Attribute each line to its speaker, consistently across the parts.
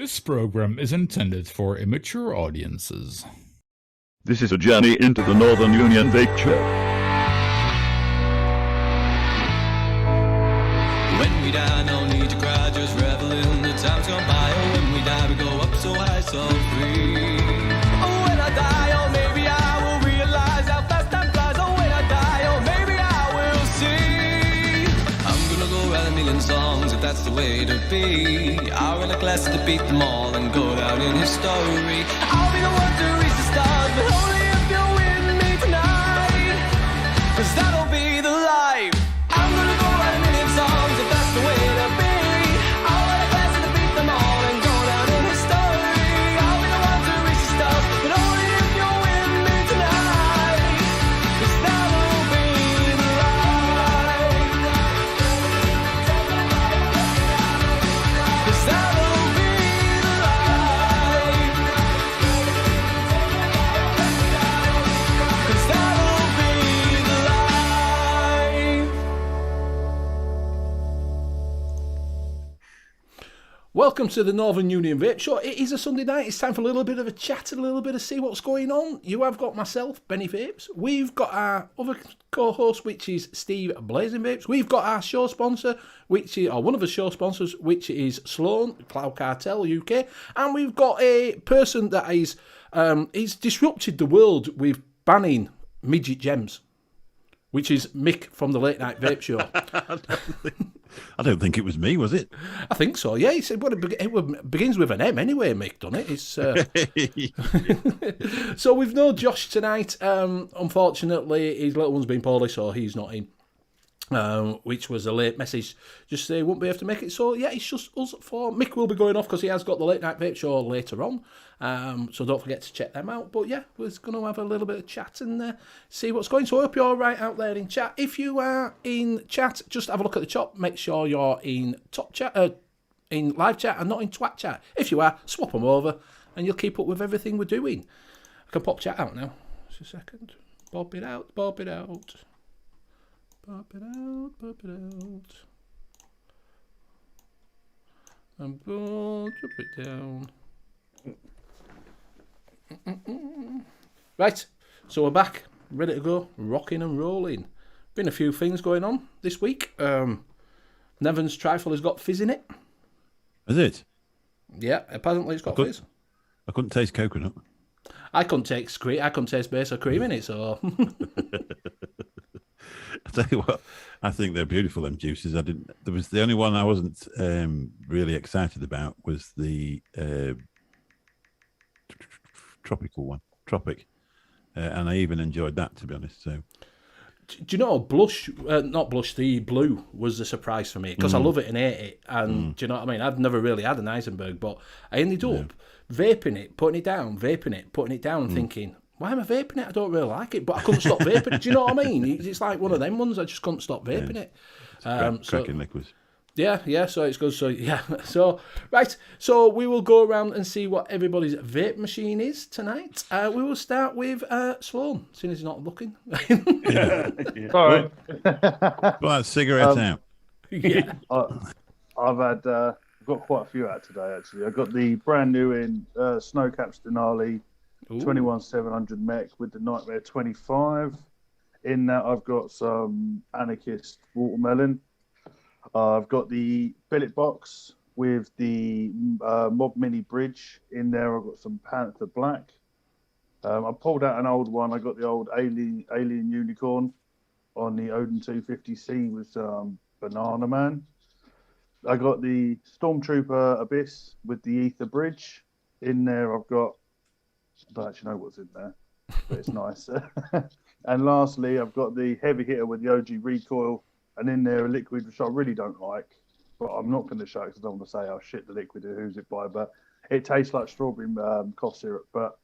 Speaker 1: This program is intended for immature audiences.
Speaker 2: This is a journey into the Northern Union Vape Show.
Speaker 3: When we die, no need to cry, just revel in the times gone by. Oh, when we die, we go up so high, so free. Oh, when I die, oh, maybe I will realize how fast time flies. Oh, when I die, oh, maybe I will see. I'm gonna go write a million songs if that's the way to be. I'll run a class to beat them all and go down in history. I'll be the one to reach the stars, but only if you're with me tonight. 'Cause that'll be the life. I'm gonna go write a million songs if that's the way to be. I'll run a class to beat them all and go down in history. I'll be the one to reach the stars, but only if you're with me tonight. 'Cause that'll be the life. 'Cause that'll be the life. 'Cause that'll be the life.
Speaker 4: Welcome to the Northern Union Vape Show. It is a Sunday night. It's time for a little bit of a chat and a little bit of see what's going on. You have got myself, Benny Vapes. We've got our other co-host, which is Steve Blazing Vapes. We've got our show sponsor, which is, or one of the show sponsors, which is Sloan, Cloud Cartel UK. And we've got a person that is, he's disrupted the world with banning midget gems, which is Mick from the Late Night Vape Show.
Speaker 5: I don't think it was me, was it?
Speaker 4: I think so, yeah. He said, well, it begins with an M anyway, Mick, doesn't it? It's, So we've no Josh tonight. Unfortunately, his little one's been poorly, so he's not in. Which was a late message. Just say won't be able to make it. So, yeah, it's just us four. Mick will be going off because he has got the Late Night Vape Show later on. So don't forget to check them out. But, yeah, we're going to have a little bit of chat and see what's going. So I hope you're all right out there in chat. If you are in chat, just have a look at the top. Make sure you're in top chat, in live chat and not in twat chat. If you are, swap them over and you'll keep up with everything we're doing. I can pop chat out now. Just a second. Bob it out, bob it out. Pop it out, pop it out. And drop it down. Right, so we're back, ready to go, rocking and rolling. Been a few things going on this week. N.U.V.S trifle has got fizz in it.
Speaker 5: Is it?
Speaker 4: Yeah, apparently it's got fizz.
Speaker 5: I couldn't taste coconut.
Speaker 4: I couldn't taste base or cream in it, so...
Speaker 5: I tell you what, I think they're beautiful, them juices. There was the only one I wasn't really excited about was the tropical one, Tropic. And I even enjoyed that, to be honest. So,
Speaker 4: do you know, the blue was a surprise for me because I love it and hate it. And do you know what I mean? I've never really had an Eisenberg, but I ended up vaping it, putting it down, vaping it, putting it down, and thinking, why am I vaping it? I don't really like it, but I couldn't stop vaping it. Do you know what I mean? It's like one of them ones. I just couldn't stop vaping it.
Speaker 5: Cracking liquids.
Speaker 4: Yeah, so it's good. So, yeah, right. So we will go around and see what everybody's vape machine is tonight. We will start with Sloan, seeing as he's not looking.
Speaker 6: All right.
Speaker 5: Well, cigarette out.
Speaker 4: Yeah.
Speaker 6: I've got quite a few out today, actually. I got the brand new in Snowcaps Denali 21700 mech with the Nightmare 25. In that, I've got some Anarchist Watermelon. I've got the billet box with the Mob Mini Bridge. In there, I've got some Panther Black. I pulled out an old one. I got the old Alien Unicorn on the Odin 250C with Banana Man. I got the Stormtrooper Abyss with the Ether Bridge. In there, I've got... I don't actually know what's in there, but it's nice. And lastly, I've got the heavy hitter with the OG recoil, and in there a liquid which I really don't like, but I'm not going to show it because I don't want to say, oh shit, the liquid, who's it by? But it tastes like strawberry cough syrup. But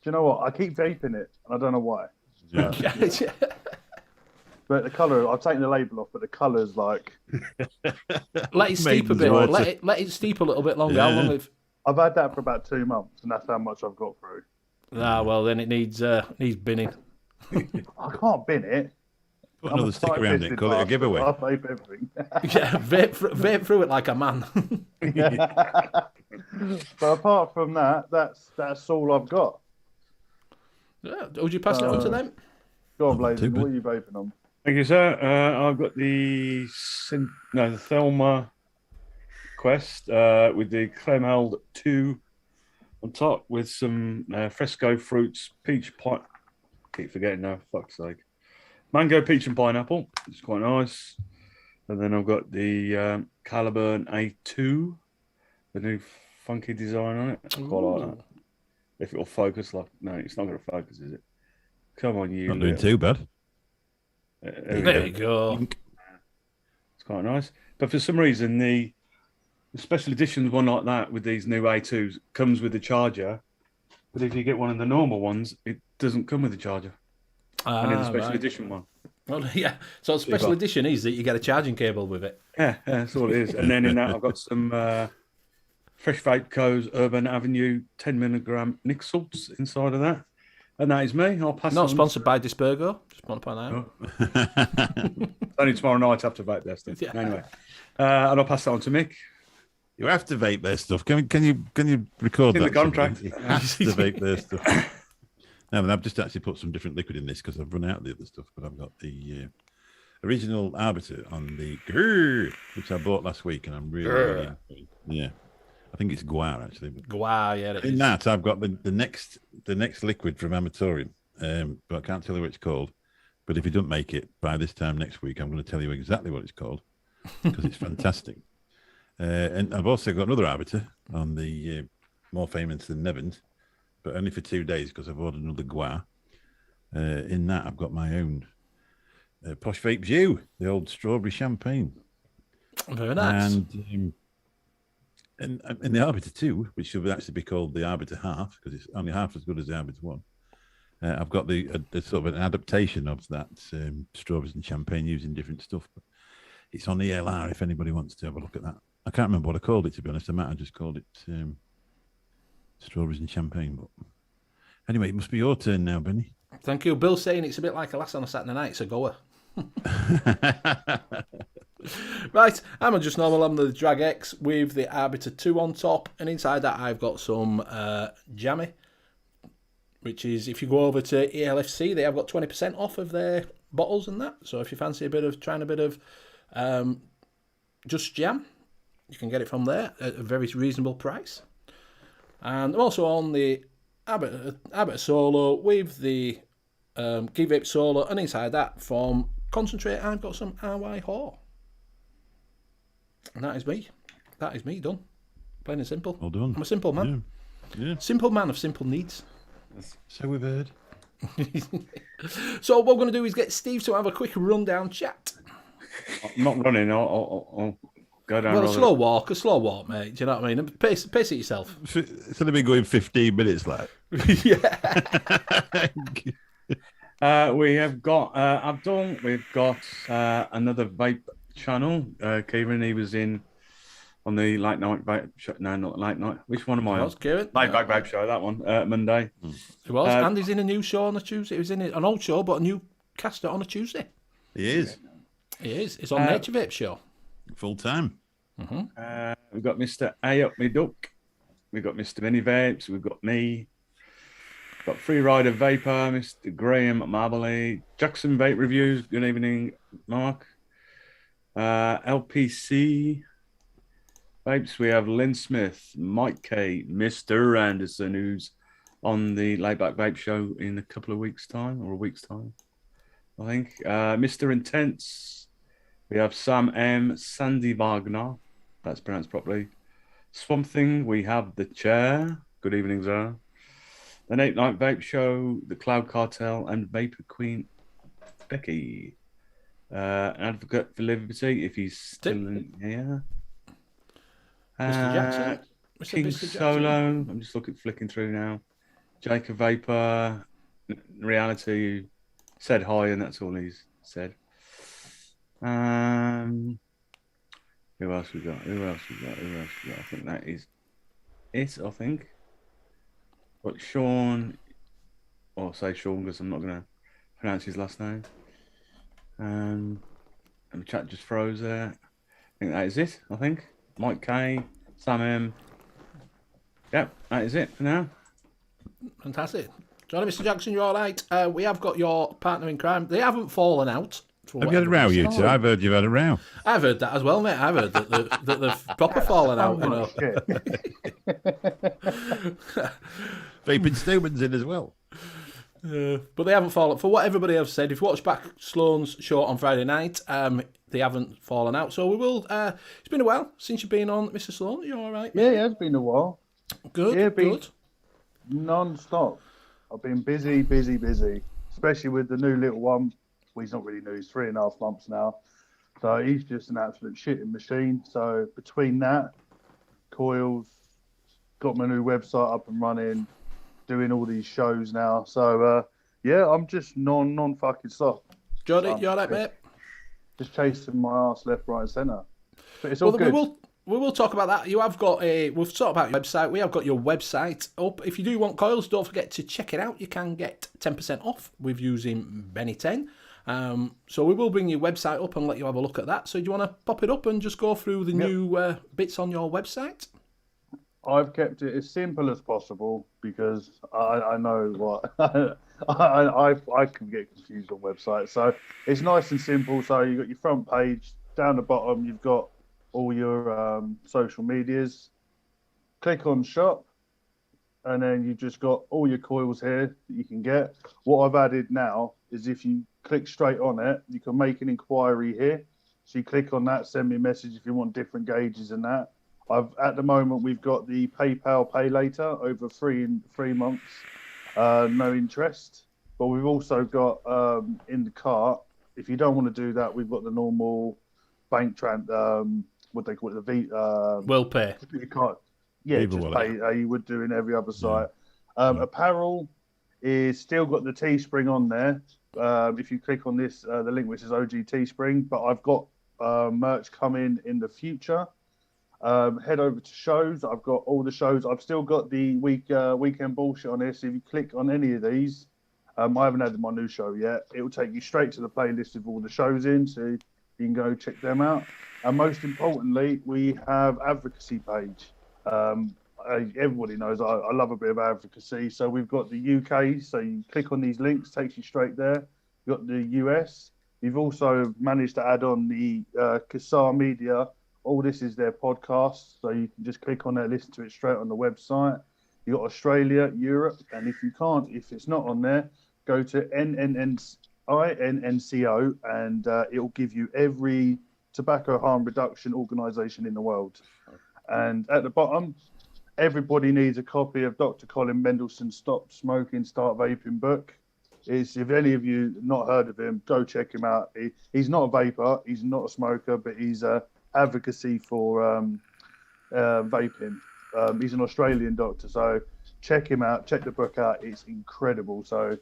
Speaker 6: do you know what? I keep vaping it, and I don't know why. But the colour, I've taken the label off, but the colour's like...
Speaker 4: Let it steep a bit. Let it steep a little bit longer.
Speaker 5: Yeah.
Speaker 4: How long have...
Speaker 6: I've had that for about 2 months, and that's how much I've got through.
Speaker 4: Well, then it needs binning.
Speaker 6: I can't bin it.
Speaker 5: Put another stick around it, call it a giveaway.
Speaker 6: I vape everything.
Speaker 4: Yeah, vape through it like a man.
Speaker 6: But apart from that, that's all I've got.
Speaker 4: Yeah. Would you pass it on to them?
Speaker 6: Go on,
Speaker 5: Not too
Speaker 6: Blazen.
Speaker 5: bad.
Speaker 6: What are you vaping on?
Speaker 7: Thank you, sir. I've got the Thelma Quest with the Clemheld 2 on top with some fresco fruits, peach pie. Keep forgetting now, fuck's sake. Mango, peach, and pineapple. It's quite nice. And then I've got the Caliburn A2, the new funky design on it. I quite like that. If it'll focus, no, it's not going to focus, is it? Come on, you.
Speaker 5: Not doing too bad.
Speaker 4: There you go.
Speaker 7: It's quite nice. But for some reason, the special editions one like that with these new A2s comes with the charger. But if you get one of the normal ones, it doesn't come with the charger. I need the special edition one.
Speaker 4: Well, yeah. So special edition is that you get a charging cable with it.
Speaker 7: Yeah, that's all it is. And then in that, I've got some Fresh Vape Co's Urban Avenue 10 milligram nic salts inside of that. And that is me. I'll pass
Speaker 4: Not
Speaker 7: on.
Speaker 4: sponsored by Dispergo. Just want to point that out.
Speaker 7: It's only tomorrow night after Vape Their stuff.
Speaker 4: Yeah.
Speaker 7: Anyway, and I'll pass that on to Mick.
Speaker 5: You have to vape their stuff. Can you record
Speaker 7: In
Speaker 5: that?
Speaker 7: the contract.
Speaker 5: You have to vape their stuff. No, but I've just actually put some different liquid in this because I've run out of the other stuff. But I've got the original Arbiter on the Grrr, which I bought last week, and I'm really yeah. I think it's Guar actually. But
Speaker 4: Wow, yeah, it
Speaker 5: in
Speaker 4: is.
Speaker 5: that, I've got the next liquid from Amatorium, but I can't tell you what it's called. But if you don't make it by this time next week, I'm going to tell you exactly what it's called because it's fantastic. And I've also got another Arbiter on the more famous than N.U.V.S, but only for 2 days because I've ordered another Guar. In that, I've got my own Posh Vape View, the old strawberry champagne.
Speaker 4: Very nice.
Speaker 5: And in the Arbiter 2, which should actually be called the Arbiter Half, because it's only half as good as the Arbiter 1, I've got the sort of an adaptation of that strawberries and champagne using different stuff. But it's on ELR if anybody wants to have a look at that. I can't remember what I called it, to be honest. I might have just called it strawberries and champagne. But anyway, it must be your turn now, Benny.
Speaker 4: Thank you. Bill's saying it's a bit like a lass on a Saturday night. It's a goer. Right, I'm just normal. I'm the Drag X with the Arbiter 2 on top, and inside that I've got some Jammy, which is, if you go over to ELFC, they have got 20% off of their bottles and that. So if you fancy trying a bit of just jam, you can get it from there at a very reasonable price. And I'm also on the Arbiter Solo with the Key Vape Solo, and inside that from Concentrate I've got some RY Haw. And that is me. That is me done. Plain and simple.
Speaker 5: Well done.
Speaker 4: I'm a simple man.
Speaker 5: Yeah.
Speaker 4: Simple man of simple needs.
Speaker 5: So we've heard.
Speaker 4: So what we're going to do is get Steve to have a quick rundown chat.
Speaker 7: I'm not running. I'll go down.
Speaker 4: Well, a slow walk, mate. Do you know what I mean? Pace it yourself.
Speaker 5: It's only been going 15 minutes, like.
Speaker 4: Yeah.
Speaker 7: We have got Abdul. We've got another vape channel. Kieran, he was in on the late night vape show. No, not late night. Which one am I on?
Speaker 4: Was Kieran?
Speaker 7: Late night vape show. That one. Monday.
Speaker 4: He was. And he's in a new show on a Tuesday. He was in an old show, but a new caster on a Tuesday.
Speaker 5: He is.
Speaker 4: He is. It's on Nature Vape Show.
Speaker 5: Full time.
Speaker 7: We've got Mr. A Up Me Duck. We've got Mr. Mini Vapes. We've got me. We've got Freerider Vapor, Mr. Graham Marbley. Jackson Vape Reviews. Good evening, Mark. LPC Vapes. We have Lynn Smith, Mike K, Mr. Anderson, who's on the Layback Vape Show in a couple of weeks' time, or a week's time, I think. Mr. Intense. We have Sam M, Sandy Wagner. That's pronounced properly. Swamp Thing. We have The Chair. Good evening, sir. The Late Night Vape Show, The Cloud Cartel, and Vapor Queen Becky. Advocate for Liberty, if he's still in here.
Speaker 4: Mr. Jackson.
Speaker 7: King
Speaker 4: Mr. Jackson.
Speaker 7: Solo. I'm just flicking through now. Jacob Vapor. Reality said hi, and that's all he's said. Who else we got? I think that is it, I think. But Sean, or say Sean because I'm not going to pronounce his last name. And the chat just froze there. I think that is it, I think. Mike K, Sam M, Yep, that is it for now.
Speaker 4: Fantastic. Johnny, Mr. Jackson, you're all right. We have got your partner in crime. They haven't fallen out.
Speaker 5: Have you had a row, you two? I've heard you've had a row.
Speaker 4: I've heard that as well, mate. I've heard that they've proper fallen out. You know.
Speaker 6: Shit.
Speaker 5: Vaping Stewman's in as well.
Speaker 4: But they haven't fallen. For what everybody else said, if you watch back Sloan's show on Friday night, they haven't fallen out. So we will. It's been a while since you've been on, Mr. Sloan. You all right?
Speaker 6: Yeah, it's been a while.
Speaker 4: Good.
Speaker 6: Yeah,
Speaker 4: Good.
Speaker 6: Non-stop. I've been busy, especially with the new little one. Well, he's not really new. He's 3.5 months now. So he's just an absolute shitting machine. So between that, coils, got my new website up and running, doing all these shows now. So, yeah, I'm just non-fucking stop.
Speaker 4: Johnny, you all right, mate?
Speaker 6: Just chasing my ass left, right and centre. But it's all good.
Speaker 4: We will talk about that. You have got we've talked about your website. We have got your website up. If you do want coils, don't forget to check it out. You can get 10% off with using Benny10. So we will bring your website up and let you have a look at that. So do you want to pop it up and just go through the new bits on your website?
Speaker 6: I've kept it as simple as possible because I know what I can get confused on websites. So it's nice and simple. So you've got your front page, down the bottom you've got all your social medias. Click on shop, and then you've just got all your coils here that you can get. What I've added now is if you click straight on it, you can make an inquiry here. So you click on that, send me a message if you want different gauges and that. At the moment we've got the PayPal Pay Later over 3 months, no interest. But we've also got in the cart, if you don't want to do that, we've got the normal bank what they call it, the
Speaker 4: Will pay.
Speaker 6: You can't, yeah, just pay you would do in every other site. Apparel is still got the Teespring on there. If you click on this, the link which is OG Teespring, but I've got merch coming in the future. Head over to shows. I've got all the shows. I've still got the weekend bullshit on here. So if you click on any of these, I haven't added my new show yet. It will take you straight to the playlist with all the shows in, so you can go check them out. And most importantly, we have advocacy page. Everybody knows I love a bit of advocacy. So we've got the UK. So you click on these links, takes you straight there. You've got the US. You've also managed to add on the Kassar Media. All this is their podcast. So you can just click on there, listen to it straight on the website. You've got Australia, Europe. And if it's not on there, go to INNCO and it'll give you every tobacco harm reduction organisation in the world. And at the bottom, everybody needs a copy of Dr. Colin Mendelssohn's Stop Smoking, Start Vaping book. If any of you not heard of him, go check him out. He's not a vapor, he's not a smoker, but he's advocacy for vaping. He's an Australian doctor, so check him out, check the book out. It's incredible. So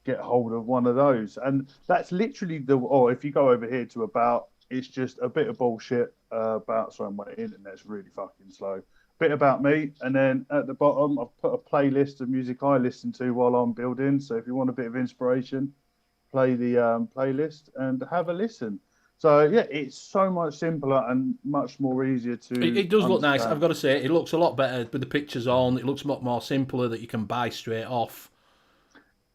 Speaker 6: get hold of one of those. And that's literally if you go over here to about, it's just a bit of bullshit about, sorry, my internet's really fucking slow. Bit about me, and then at the bottom I've put a playlist of music I listen to while I'm building. So if you want a bit of inspiration, play the playlist and have a listen. So yeah, it's so much simpler and much more easier to.
Speaker 4: It does look nice. I've got to say, it looks a lot better with the pictures on. It looks a lot more simpler that you can buy straight off.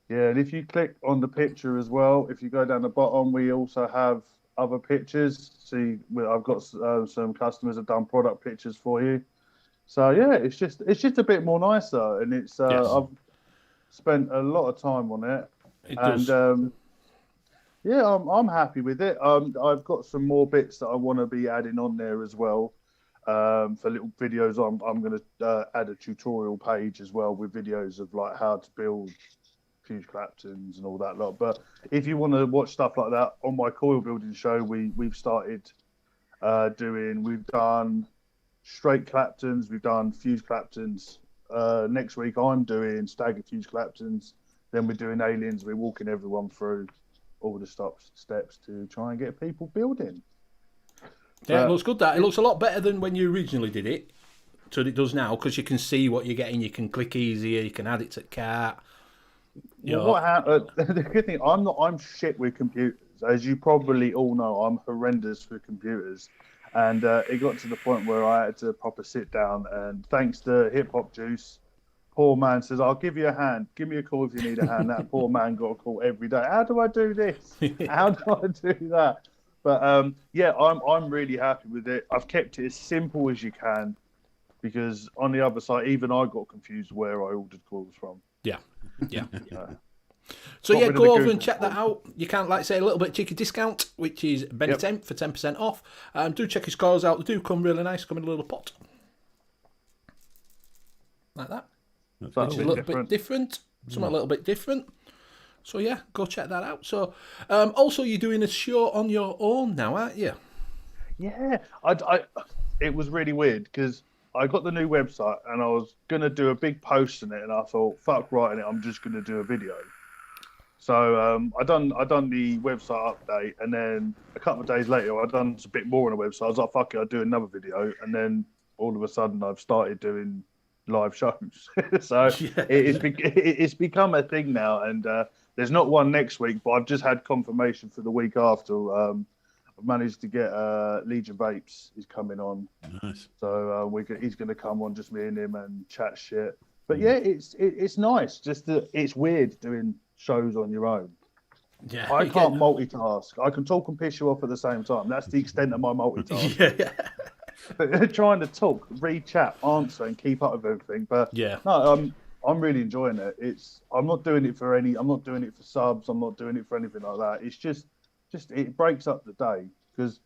Speaker 6: Yeah, and if you click on the picture as well, if you go down the bottom, we also have other pictures. See, I've got some customers have done product pictures for you. So yeah, it's just a bit more nicer, and it's
Speaker 4: Yes.
Speaker 6: I've spent a lot of time on it,
Speaker 4: It does.
Speaker 6: and yeah, I'm happy with it. I've got some more bits that I want to be adding on there as well. For little videos, I'm going to add a tutorial page as well with videos of like how to build fuse Claptons and all that lot. But if you want to watch stuff like that on my coil building show, we've started we've done straight Claptons, we've done fuse Claptons. Next week I'm doing staggered fuse Claptons. Then we're doing aliens. We're walking everyone through all the steps to try and get people building.
Speaker 4: Yeah, it looks good. It looks a lot better than when you originally did it. So it does now, because you can see what you're getting. You can click easier. You can add it to cart.
Speaker 6: What happened? The good thing, I'm shit with computers, as you probably all know. I'm horrendous with computers, And it got to the point where I had to proper sit down. And thanks to Hip Hop Juice, poor man says, "I'll give you a hand. Give me a call if you need a hand." That poor man got a call every day. How do I do this? How do I do that? But yeah, I'm really happy with it. I've kept it as simple as you can, because on the other side, even I got confused where I ordered coils from.
Speaker 4: Yeah.
Speaker 6: Got
Speaker 4: Yeah,
Speaker 6: rid of
Speaker 4: go
Speaker 6: the
Speaker 4: over
Speaker 6: Google
Speaker 4: and check that
Speaker 6: form.
Speaker 4: out. You can't, like say, a little bit cheeky discount, which is Benny 10 for 10% off. Do check his coils out. They do come really nice. Come in a little pot. Like that.
Speaker 6: That's
Speaker 4: Which is a little bit different. Something a little bit different. So yeah, go check that out. So also you're doing a show on your own now, aren't you?
Speaker 6: Yeah, it was really weird because I got the new website and I was gonna do a big post on it, and I thought, fuck writing it, I'm just gonna do a video. So I done the website update, and then a couple of days later I done a bit more on the website. I was like, fuck it, I'll do another video, and then all of a sudden I've started doing live shows. So it's become a thing now, and there's not one next week, but I've just had confirmation for the week after. I've managed to get Legion Vapes is coming on.
Speaker 5: Nice.
Speaker 6: So he's going to come on, just me and him, and chat shit. But yeah, it's nice. Just that it's weird doing shows on your own.
Speaker 4: Yeah,
Speaker 6: I can't multitask. I can talk and piss you off at the same time. That's the extent of my multitasking. Trying to talk, read, chat, answer, and keep up with everything. But no, I'm really enjoying it. I'm not doing it for subs. I'm not doing it for anything like that. It's just it breaks up the day, because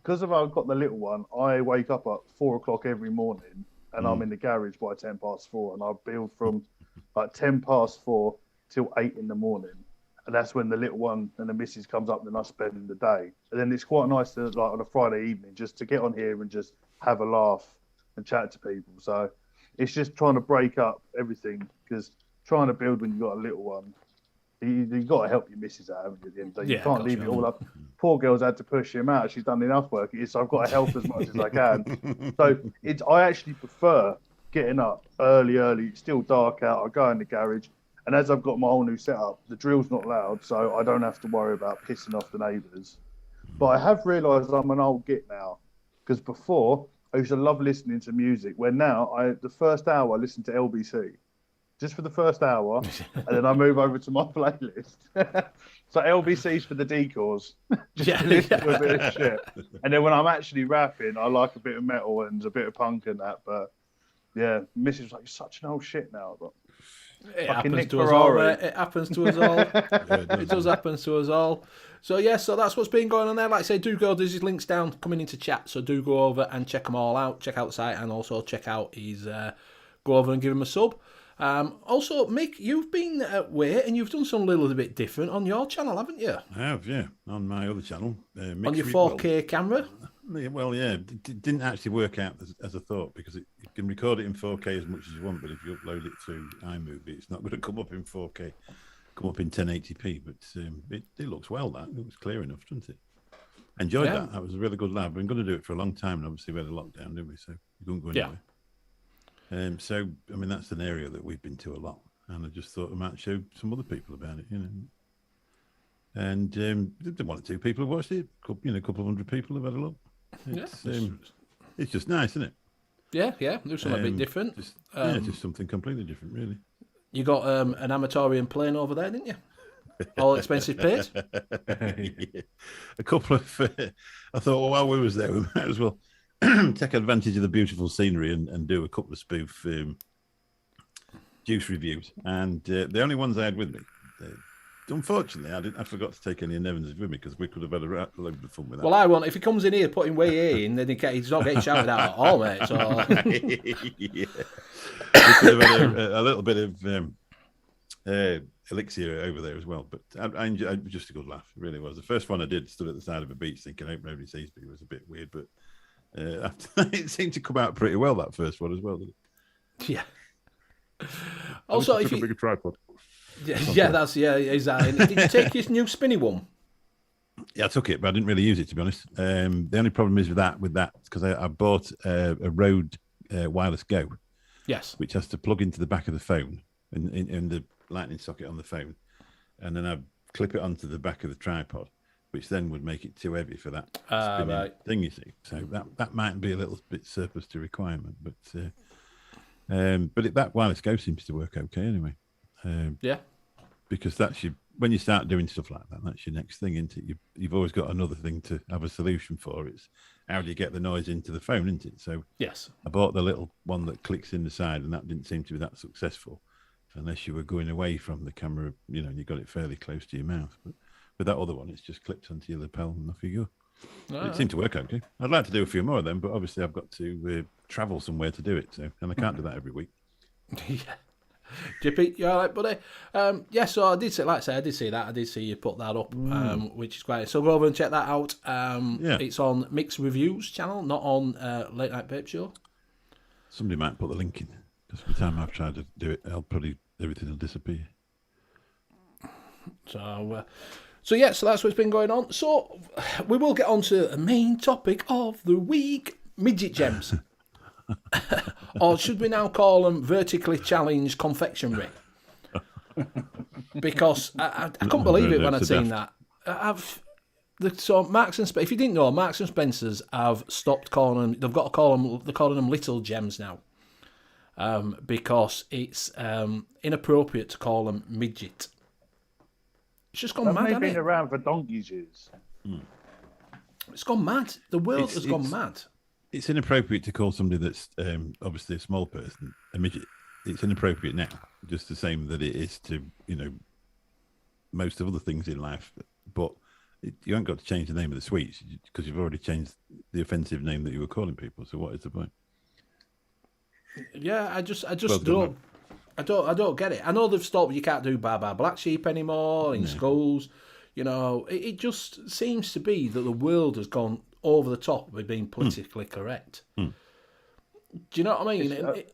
Speaker 6: because I've got the little one. I wake up at 4 o'clock every morning, and I'm in the garage by 4:10, and I build from like 4:10 till 8 in the morning. And that's when the little one and the missus comes up, and I spend the day. And then it's quite nice to, like, on a Friday evening, just to get on here and just have a laugh and chat to people. So it's just trying to break up everything, because trying to build when you've got a little one, you've got to help your missus out, haven't you, at the end of the day? You can't leave it all up. Poor girl's had to push him out. She's done enough work, so I've got to help as much as I can. So I actually prefer getting up early. It's still dark out. I go in the garage. And as I've got my whole new setup, the drill's not loud, so I don't have to worry about pissing off the neighbours. But I have realised I'm an old git now, because before I used to love listening to music, where now the first hour I listen to LBC, just for the first hour, and then I move over to my playlist. So LBC's for the decors, just to listen to a bit of shit. And then when I'm actually rapping, I like a bit of metal and a bit of punk and that. But yeah, Mrs. was like, "You're such an old shit now." But
Speaker 4: it happens to us all, mate. It happens to us all. It does happen to us all. So so that's what's been going on there. Like I say, do go, there's his links down coming into chat, so do go over and check them all out. Check out the site, and also check out his go over and give him a sub. Also, Mick, you've been away and you've done something a little bit different on your channel, haven't you?
Speaker 5: I have, yeah, on my other channel.
Speaker 4: On your 4K camera?
Speaker 5: Well, yeah, it didn't actually work out as I thought, because you can record it in 4K as much as you want, but if you upload it through iMovie, it's not going to come up in 4K, come up in 1080p. But it looks well. That it was clear enough, didn't it? Enjoyed that. That was a really good lab. We're going to do it for a long time, and obviously we had a lockdown, didn't we? So we couldn't go anywhere. So I mean, that's an area that we've been to a lot, and I just thought I might show some other people about it, And one or two people have watched it. A couple of hundred people have had a look. It's just nice, isn't it?
Speaker 4: Yeah. Do something a bit different.
Speaker 5: Just something completely different, really.
Speaker 4: You got an Amatorian plane over there, didn't you? All expenses paid.
Speaker 5: Yeah. A couple of. I thought, well, while we was there, we might as well take advantage of the beautiful scenery and do a couple of spoof juice reviews. And the only ones I had with me. Unfortunately, I forgot to take any N.U.V.s with me, because we could have had a load of fun with that.
Speaker 4: Well, I want, if he comes in here putting way in, then he's not getting shouted out at all, mate. So
Speaker 5: yeah. We could have had a little bit of elixir over there as well. But I enjoyed, it was just a good laugh. It really was. The first one I did, stood at the side of a beach thinking, I hope nobody sees me. It was a bit weird, but it seemed to come out pretty well, that first one as well, didn't it?
Speaker 4: Yeah. Also, if you
Speaker 5: took a tripod.
Speaker 4: Yeah, exactly. Did you take your new spinny one?
Speaker 5: Yeah, I took it, but I didn't really use it, to be honest. The only problem is with that, because I bought a Rode Wireless Go.
Speaker 4: Yes.
Speaker 5: Which has to plug into the back of the phone, in the lightning socket on the phone, and then I clip it onto the back of the tripod, which then would make it too heavy for that
Speaker 4: Ah,
Speaker 5: spinning
Speaker 4: right.
Speaker 5: thing, you see. So that might be a little bit surplus to requirement, but that wireless go seems to work okay anyway.
Speaker 4: Yeah.
Speaker 5: Because when you start doing stuff like that, that's your next thing, isn't it? You've always got another thing to have a solution for. It's how do you get the noise into the phone, isn't it? So
Speaker 4: Yes.
Speaker 5: I bought the little one that clicks in the side, and that didn't seem to be that successful, unless you were going away from the camera, and you got it fairly close to your mouth. But with that other one, it's just clipped onto your lapel, and off you go. It seemed to work okay. I'd like to do a few more of them, but obviously I've got to travel somewhere to do it, and I can't do that every week.
Speaker 4: Yeah. JP, you all right, buddy? Yeah, so I did see, like I said, I did see that. I did see you put that up, which is great. So go over and check that out. It's on Mix Reviews channel, not on Late Night Vape Show.
Speaker 5: Somebody might put the link in, because by the time I've tried to do it, everything will disappear.
Speaker 4: So that's what's been going on. So we will get on to the main topic of the week, midget gems. Or should we now call them vertically challenged confectionery? Because I couldn't believe it when I'd seen that. So Marks and Spencer, if you didn't know, Marks and Spencers have stopped calling them. They've got to call them. They're calling them little gems now, because it's inappropriate to call them midget. It's just gone mad,
Speaker 6: They've
Speaker 4: hasn't
Speaker 6: been
Speaker 4: it?
Speaker 6: around for donkey's years.
Speaker 4: It's gone mad. The world has gone mad.
Speaker 5: It's inappropriate to call somebody that's obviously a small person a midget. It's inappropriate now, just the same that it is to most of other things in life. But you haven't got to change the name of the sweets because you've already changed the offensive name that you were calling people. So what is the point?
Speaker 4: Yeah, I just don't. I don't get it. I know they've stopped. You can't do Baba Black Sheep anymore in schools. It just seems to be that the world has gone over the top with being politically correct. Do you know what I mean?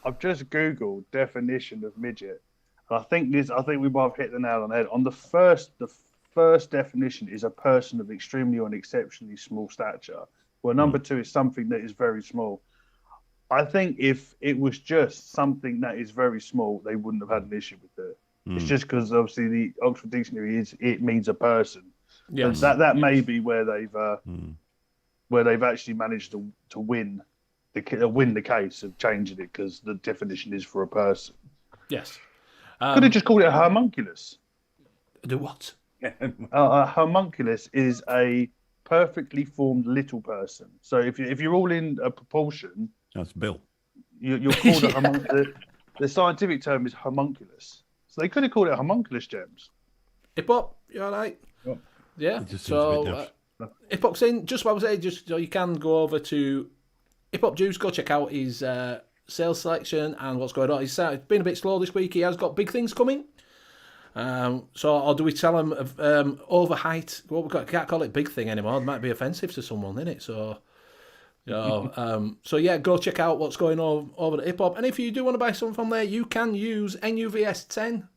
Speaker 6: I've just Googled definition of midget, and I think we might have hit the nail on the head. On the first definition is a person of extremely or exceptionally small stature. Well, number two is something that is very small. I think if it was just something that is very small, they wouldn't have had an issue with it. It's just because obviously the Oxford Dictionary it means a person. Yes. That may be where they've actually managed to win the case of changing it because the definition is for a person.
Speaker 4: Yes.
Speaker 6: Could have just called it a homunculus.
Speaker 4: The what?
Speaker 6: A homunculus is a perfectly formed little person. So if you're all in a proportion,
Speaker 5: that's Bill.
Speaker 6: You're called a homunculus. The scientific term is homunculus. So they could have called it homunculus gems.
Speaker 4: Hip-hop, you all right? Yeah. So Hip-hop's in. Just what I was saying, just so you can go over to Hip-Hop Juice, go check out his sales selection and what's going on. He's been a bit slow this week. He has got big things coming. Or do we tell him overhyped? Well, we can't call it big thing anymore. It might be offensive to someone, isn't it? So go check out what's going on over at Hip Hop. And if you do want to buy something from there, you can use N.U.V.S 10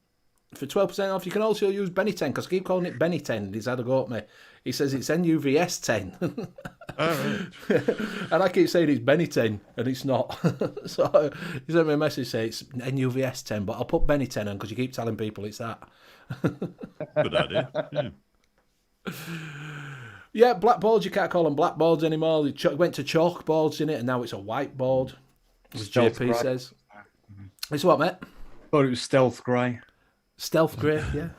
Speaker 4: for 12% off. You can also use Benny 10 because I keep calling it Benny 10. He's had a go at me. He says it's N.U.V.S 10. And I keep saying it's Benny 10 and it's not. So he sent me a message saying it's N.U.V.S 10, but I'll put Benny 10 on because you keep telling people it's that.
Speaker 5: Good idea. Yeah.
Speaker 4: Yeah, blackboards, you can't call them blackboards anymore. They went to chalkboards in it, and now it's a whiteboard, as JP says. It's what, mate?
Speaker 7: Thought it was stealth grey.
Speaker 4: Stealth grey, yeah.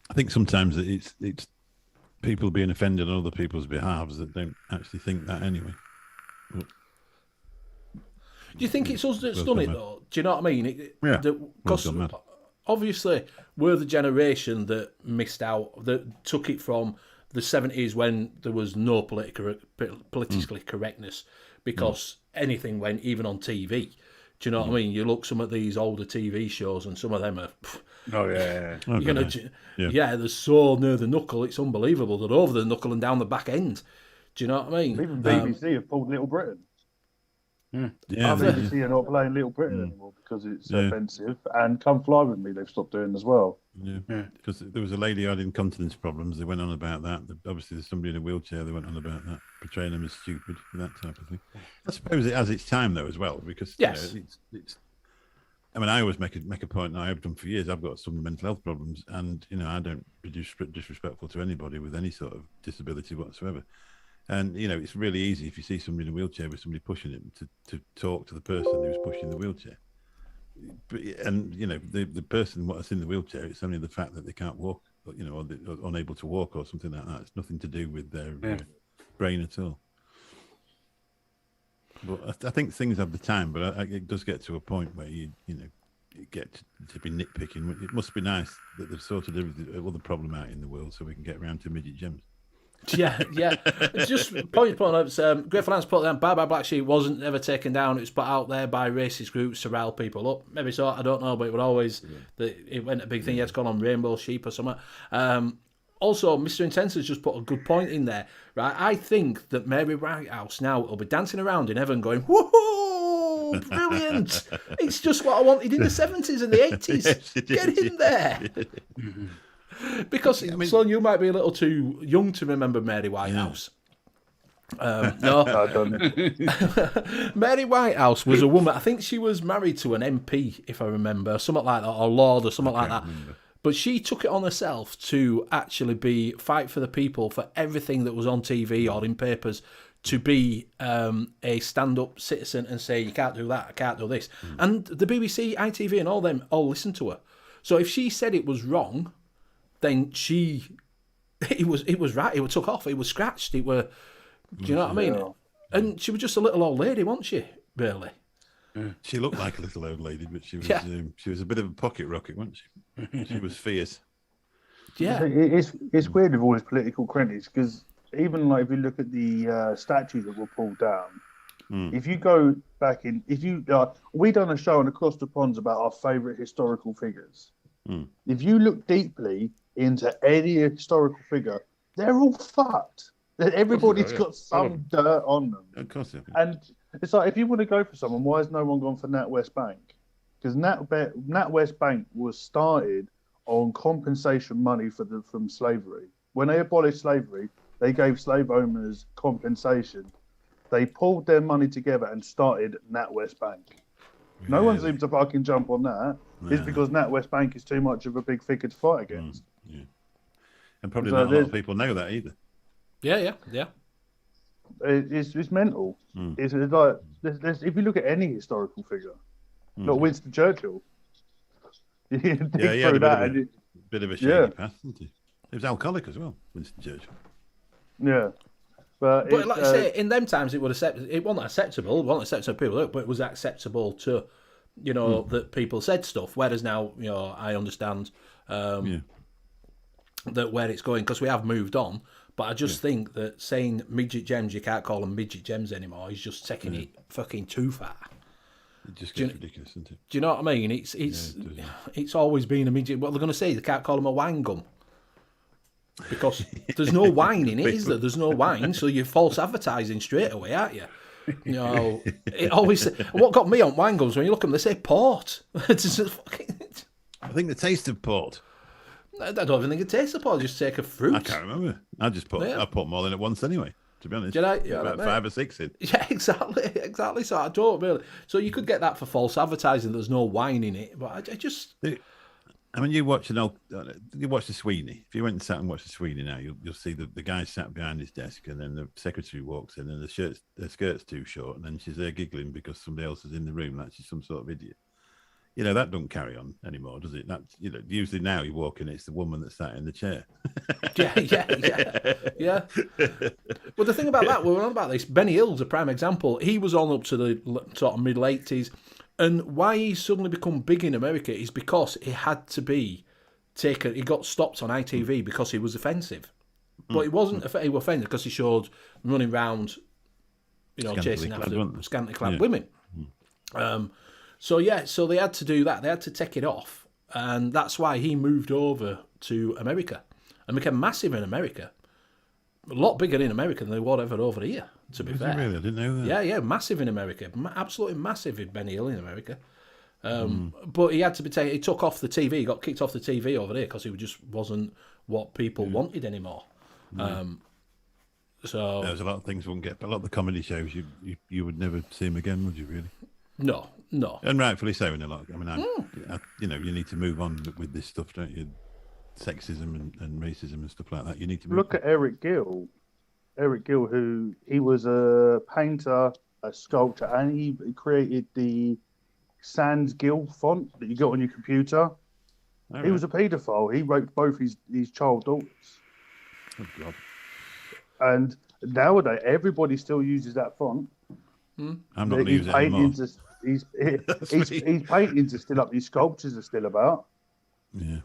Speaker 5: I think sometimes it's people being offended on other people's behalves that don't actually think that anyway. But,
Speaker 4: do you think it's us that's done it, though? Do you know what I mean?
Speaker 5: Yeah.
Speaker 4: Because obviously we're the generation that missed out, that took it from the 70s when there was no politically correctness because anything went, even on TV. Do you know what I mean? You look some of these older TV shows and some of them are... they're so near the knuckle, it's unbelievable. They're over the knuckle and down the back end. Do you know what I mean?
Speaker 6: Even BBC have pulled Little Britain. BBC are not playing Little Britain anymore because it's offensive. And Come Fly With Me, they've stopped doing as well.
Speaker 5: Yeah, because there was a lady who had incontinence problems. They went on about that. Obviously, there's somebody in a wheelchair. They went on about that, portraying them as stupid, that type of thing. I suppose it has its time though as well, because it's I mean, I always make a point, and I have done for years. I've got some mental health problems, and I don't be disrespectful to anybody with any sort of disability whatsoever. And it's really easy if you see somebody in a wheelchair with somebody pushing it to talk to the person who's pushing the wheelchair. And the person what's in the wheelchair, it's only the fact that they can't walk, or they're unable to walk or something like that. It's nothing to do with their brain at all. But I think things have the time, but it does get to a point where you get to be nitpicking. It must be nice that they've sorted all the problem out in the world, so we can get around to midget gems.
Speaker 4: Yeah. Just point out, Grateful Lance put down, Bye Bye Black Sheep wasn't ever taken down. It was put out there by racist groups to rile people up. Maybe so, I don't know, but it would always, it went a big thing. You had to call on Rainbow Sheep or something. Also, Mr. Intense has just put a good point in there. Right, I think that Mary Whitehouse now will be dancing around in heaven going, woohoo, brilliant. It's just what I wanted in the 70s and the 80s.
Speaker 5: Yes,
Speaker 4: Get in there. Because Sloan, you might be a little too young to remember Mary Whitehouse. No,
Speaker 6: I don't know.
Speaker 4: Mary Whitehouse was a woman. I think she was married to an MP, if I remember, something like that, or Lord, or something like that.
Speaker 5: Remember.
Speaker 4: But she took it on herself to actually fight for the people for everything that was on TV or in papers, to be a stand-up citizen and say, you can't do that, I can't do this. And the BBC, ITV and all them all listened to her. So if she said it was wrong, then it was right. It took off. It was scratched. It were, do you know what I mean?
Speaker 6: Yeah.
Speaker 4: And she was just a little old lady, wasn't she? Really.
Speaker 5: She looked like a little old lady, but she was she was a bit of a pocket rocket, wasn't she? She was fierce.
Speaker 4: Yeah.
Speaker 6: It's weird with all these political critics, because even like if you look at the statues that were pulled down, if you go back we done a show on Across the Ponds about our favourite historical figures. If you look deeply into any historical figure, they're all fucked. Everybody's got some dirt on them.
Speaker 5: Of course,
Speaker 6: And it's like, if you want to go for someone, why has no one gone for N.U.V.S Bank? Because N.U.V.S Bank was started on compensation money from slavery. When they abolished slavery, they gave slave owners compensation. They pulled their money together and started N.U.V.S Bank. No one seems to fucking jump on that. It's because N.U.V.S Bank is too much of a big figure to fight against.
Speaker 5: And probably not a lot of people know that either.
Speaker 4: Yeah.
Speaker 6: It's mental. It's like, if you look at any historical figure, not Winston Churchill. You dig through that.
Speaker 5: Bit of a shady past, isn't he? He was alcoholic as well, Winston Churchill.
Speaker 6: Yeah. But
Speaker 4: like I say, in them times, it wasn't acceptable. It wasn't acceptable to people, but it was acceptable to, that people said stuff. Whereas now, I understand that where it's going, because we have moved on. But I just think that saying midget gems, you can't call them midget gems anymore, is just taking it fucking too far.
Speaker 5: It just gets ridiculous, doesn't it?
Speaker 4: Do you know what I mean? It's always been a midget. What they're going to say, they can't call them a wine gum. Because there's no wine in it, is there? There's no wine, so you're false advertising straight away, aren't you? It always. What got me on wine gums, when you look at them, they say port.
Speaker 5: I think the taste of port.
Speaker 4: I don't even think it tastes of port. Just take a fruit.
Speaker 5: I can't remember. I put more than it once anyway. To be honest, about 5 or 6 in.
Speaker 4: Yeah, exactly. So I don't really. So you could get that for false advertising. There's no wine in it, but I just.
Speaker 5: I mean, you watch the Sweeney. If you went and sat and watched the Sweeney now, you'll see the guy sat behind his desk, and then the secretary walks in, and the skirt's too short, and then she's there giggling because somebody else is in the room, like she's some sort of idiot. That don't carry on anymore, does it? That usually now you walk in, it's the woman that sat in the chair.
Speaker 4: Yeah. Well, the thing about that, we were on about this. Benny Hill's a prime example. He was on up to the sort of middle 80s. And why he's suddenly become big in America is because he had to be taken. He got stopped on ITV because he was offensive, but it wasn't. He was offended because he showed running around, chasing after scantily clad women. So they had to do that. They had to take it off, and that's why he moved over to America and became massive in America. A lot bigger in America than they were ever over here, to be fair.
Speaker 5: Really? I didn't know that.
Speaker 4: Yeah, massive in America. Absolutely massive in Benny Hill in America. But he had to be taken. He took off the TV. He got kicked off the TV over here because he just wasn't what people wanted anymore. So
Speaker 5: there's a lot of things wouldn't get, but a lot of the comedy shows you would never see him again, would you? Really?
Speaker 4: No.
Speaker 5: And rightfully so in a lot. I mean, you need to move on with this stuff, don't you? Sexism and racism and stuff like that. You need to
Speaker 6: Look at Eric Gill. Eric Gill, who he was a painter, a sculptor, and he created the Sans Gill font that you get on your computer. He was a paedophile. He raped both his child daughters.
Speaker 5: Oh God!
Speaker 6: And nowadays, everybody still uses that font.
Speaker 5: I'm not using it anymore.
Speaker 6: His paintings are still up. His sculptures are still about.
Speaker 5: Yeah.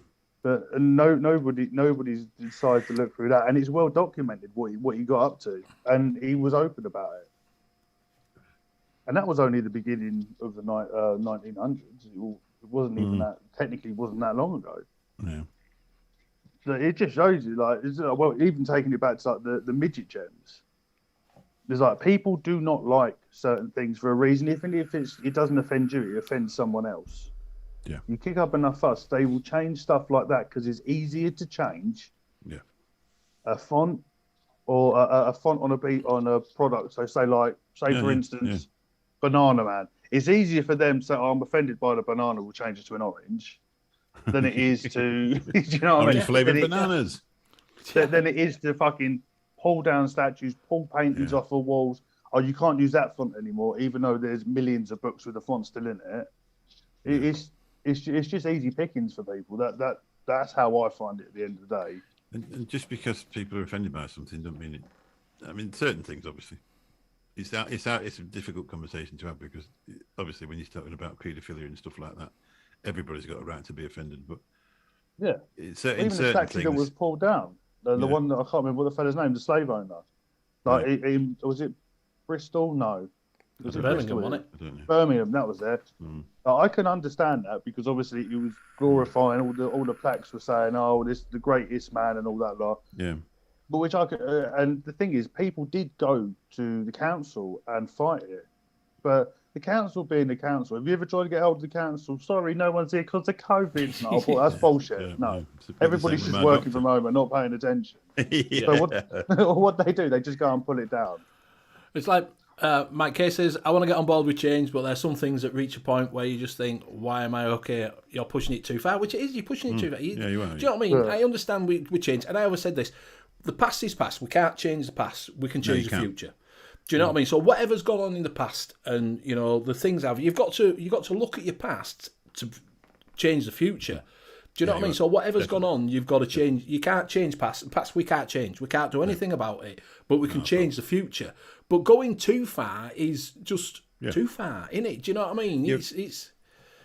Speaker 6: But nobody's decided to look through that, and it's well documented what he got up to, and he was open about it. And that was only the beginning of the 1900s. It wasn't even that. Technically, wasn't that long ago.
Speaker 5: Yeah.
Speaker 6: So it just shows you, like, even taking it back to like the midget gems. There's like people do not like certain things for a reason. Even if it doesn't offend you, it offends someone else.
Speaker 5: Yeah.
Speaker 6: You kick up enough fuss, they will change stuff like that because it's easier to change.
Speaker 5: Yeah.
Speaker 6: A font or a font on a product. So for instance, Banana Man. It's easier for them to say, I'm offended by the banana, we'll change it to an orange, than it is to, do you know what I mean?
Speaker 5: Orange flavoured bananas.
Speaker 6: Than it is to fucking pull down statues, pull paintings off of walls. Oh, you can't use that font anymore, even though there's millions of books with the font still in it. It's just easy pickings for people. That's how I find it at the end of the day.
Speaker 5: And just because people are offended by something, doesn't mean it. I mean, certain things, obviously. It's a difficult conversation to have because obviously when you're talking about paedophilia and stuff like that, everybody's got a right to be offended. But
Speaker 6: even the statue that was pulled down, the one that I can't remember what the fella's name, the slave owner. Like, was it Bristol? No. Was it
Speaker 4: Birmingham, wasn't it?
Speaker 5: I don't know.
Speaker 6: Birmingham, that was there. I can understand that because obviously it was glorifying all the plaques were saying, "Oh, this is the greatest man" and all that lot.
Speaker 5: Yeah.
Speaker 6: But which I could, and the thing is, people did go to the council and fight it. But the council being the council, have you ever tried to get hold of the council? Sorry, no one's here because of COVID. No, I thought that's bullshit. No, everybody's just working from home and not paying attention. So what they do, they just go and pull it down.
Speaker 4: It's like Mike K says, I want to get on board with change, but there's some things that reach a point where you just think, why am I okay? You're pushing it too far, which it is, you're pushing it too far.
Speaker 5: You are.
Speaker 4: Do you know what I mean? Yeah. I understand we change, and I always said this, the past is past. We can't change the past. We can change the future. Do you know what I mean? So whatever's gone on in the past, and the things you've got to look at your past to change the future. Do you know what I mean? So whatever's gone on, you've got to change. You can't change past. Past we can't change. We can't do anything about it, but we can change the future. But going too far is just too far, isn't it? Do you know what I mean?
Speaker 5: You're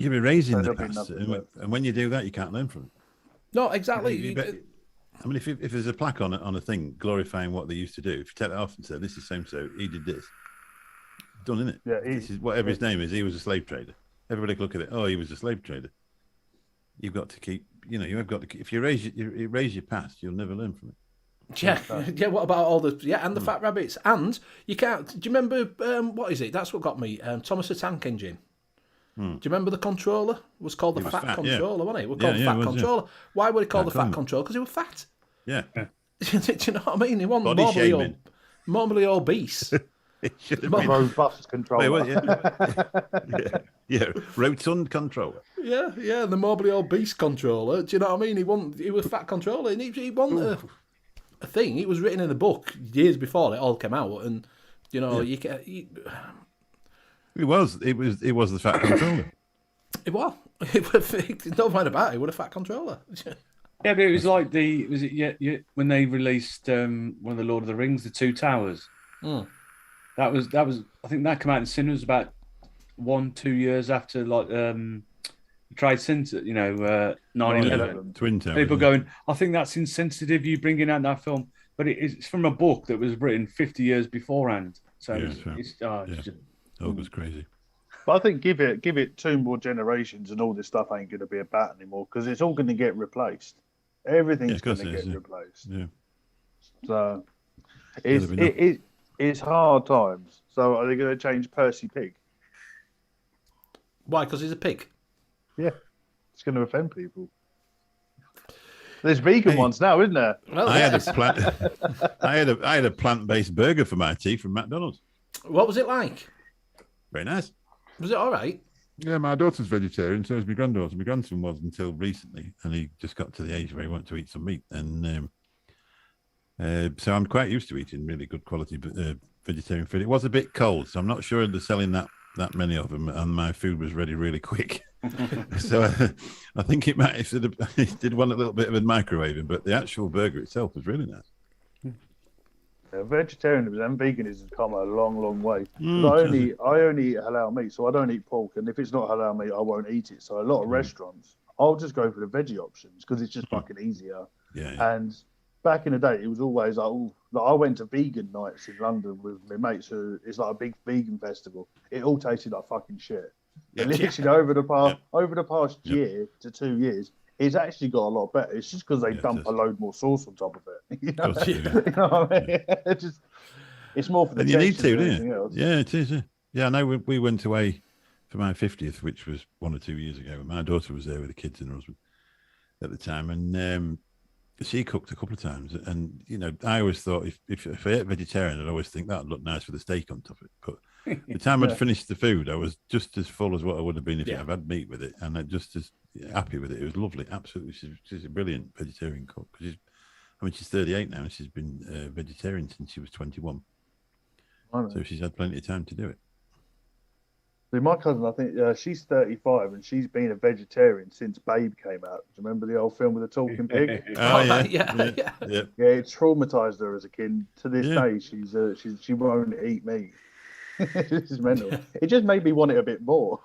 Speaker 5: erasing the past, and when you do that, you can't learn from it.
Speaker 4: No, exactly.
Speaker 5: I mean, if there's a plaque on a thing glorifying what they used to do, if you take that off and say this is so he did this, done, isn't it?
Speaker 6: Yeah,
Speaker 5: this is whatever his name is. He was a slave trader. Everybody can look at it. Oh, he was a slave trader. You've got to keep. You've got to. If you erase your past, you'll never learn from it.
Speaker 4: Yeah. What about all the and the fat rabbits? And you can't. Do you remember what is it? That's what got me. Thomas the Tank Engine. Do you remember the controller? It was called the fat controller, wasn't it? It was called the fat controller. Why were they called the fat controller? Because he was fat.
Speaker 5: Yeah.
Speaker 4: Do you know what I mean? He wasn't morbidly obese.
Speaker 5: It should have been
Speaker 6: robust controller.
Speaker 5: Rotund controller.
Speaker 4: Yeah, the morbidly obese controller. Do you know what I mean? He was fat controller, and he wasn't a thing. It was written in a book years before it all came out, and you can.
Speaker 5: It was the fat controller.
Speaker 4: It was. No mind about it. It was a fat controller.
Speaker 7: Yeah, but it was like when they released one of the Lord of the Rings, the Two Towers. That was. I think that came out in cinemas about 1-2 years after Trade Center. 9/11.
Speaker 5: Twin Towers.
Speaker 7: People going, I think that's insensitive. You bringing out that film, but it's from a book that was written 50 years beforehand. So
Speaker 5: it was crazy.
Speaker 6: But I think give it 2 more generations and all this stuff ain't going to be a bat anymore because it's all going to get replaced. Everything's going to get replaced.
Speaker 5: Yeah.
Speaker 6: So it's hard times. So are they going to change Percy Pig?
Speaker 4: Why? Because he's a pig.
Speaker 6: Yeah, it's going to offend people. There's vegan ones now, isn't there?
Speaker 4: Well,
Speaker 5: I had a plant-based burger for my tea from McDonald's.
Speaker 4: What was it like?
Speaker 5: Very nice.
Speaker 4: Was it all right?
Speaker 5: Yeah, my daughter's vegetarian, so is my granddaughter. My grandson was until recently, and he just got to the age where he wanted to eat some meat. And so I'm quite used to eating really good quality vegetarian food. It was a bit cold, so I'm not sure they're selling that many of them, and my food was ready really quick. So I think it did want a little bit of a microwaving, but the actual burger itself was really nice.
Speaker 6: Vegetarianism and veganism have come a long, long way. I only eat halal meat, so I don't eat pork. And if it's not halal meat, I won't eat it. So a lot of restaurants, I'll just go for the veggie options because it's just fucking easier.
Speaker 5: Yeah.
Speaker 6: And back in the day, it was always like, I went to vegan nights in London with my mates who it's like a big vegan festival. It all tasted like fucking shit.
Speaker 5: Yeah.
Speaker 6: Literally over the past year to 2 years, it's actually got a lot better. It's just because they dump a load more sauce on top of it. You know, you know what I mean? It's more for the.
Speaker 5: And you need to,
Speaker 6: than
Speaker 5: don't
Speaker 6: anything
Speaker 5: you?
Speaker 6: else.
Speaker 5: Yeah, it is. Yeah, I know we went away for my 50th, which was 1 or 2 years ago. And my daughter was there with the kids and her husband at the time, and she cooked a couple of times. And you know, I always thought if I ate vegetarian, I'd always think that'd look nice with a steak on top of it. But the time I'd finished the food, I was just as full as what I would have been if I'd had meat with it, and I just as happy with it. It was lovely, absolutely. She's a brilliant vegetarian cook. She's 38 now, and she's been vegetarian since she was 21. So she's had plenty of time to do it.
Speaker 6: See, my cousin, I think she's 35 and she's been a vegetarian since Babe came out. Do you remember the old film with the talking pig?
Speaker 5: Oh yeah.
Speaker 6: Yeah, it traumatized her as a kid. To this day, she won't eat meat. This is mental. It just made me want it a bit more.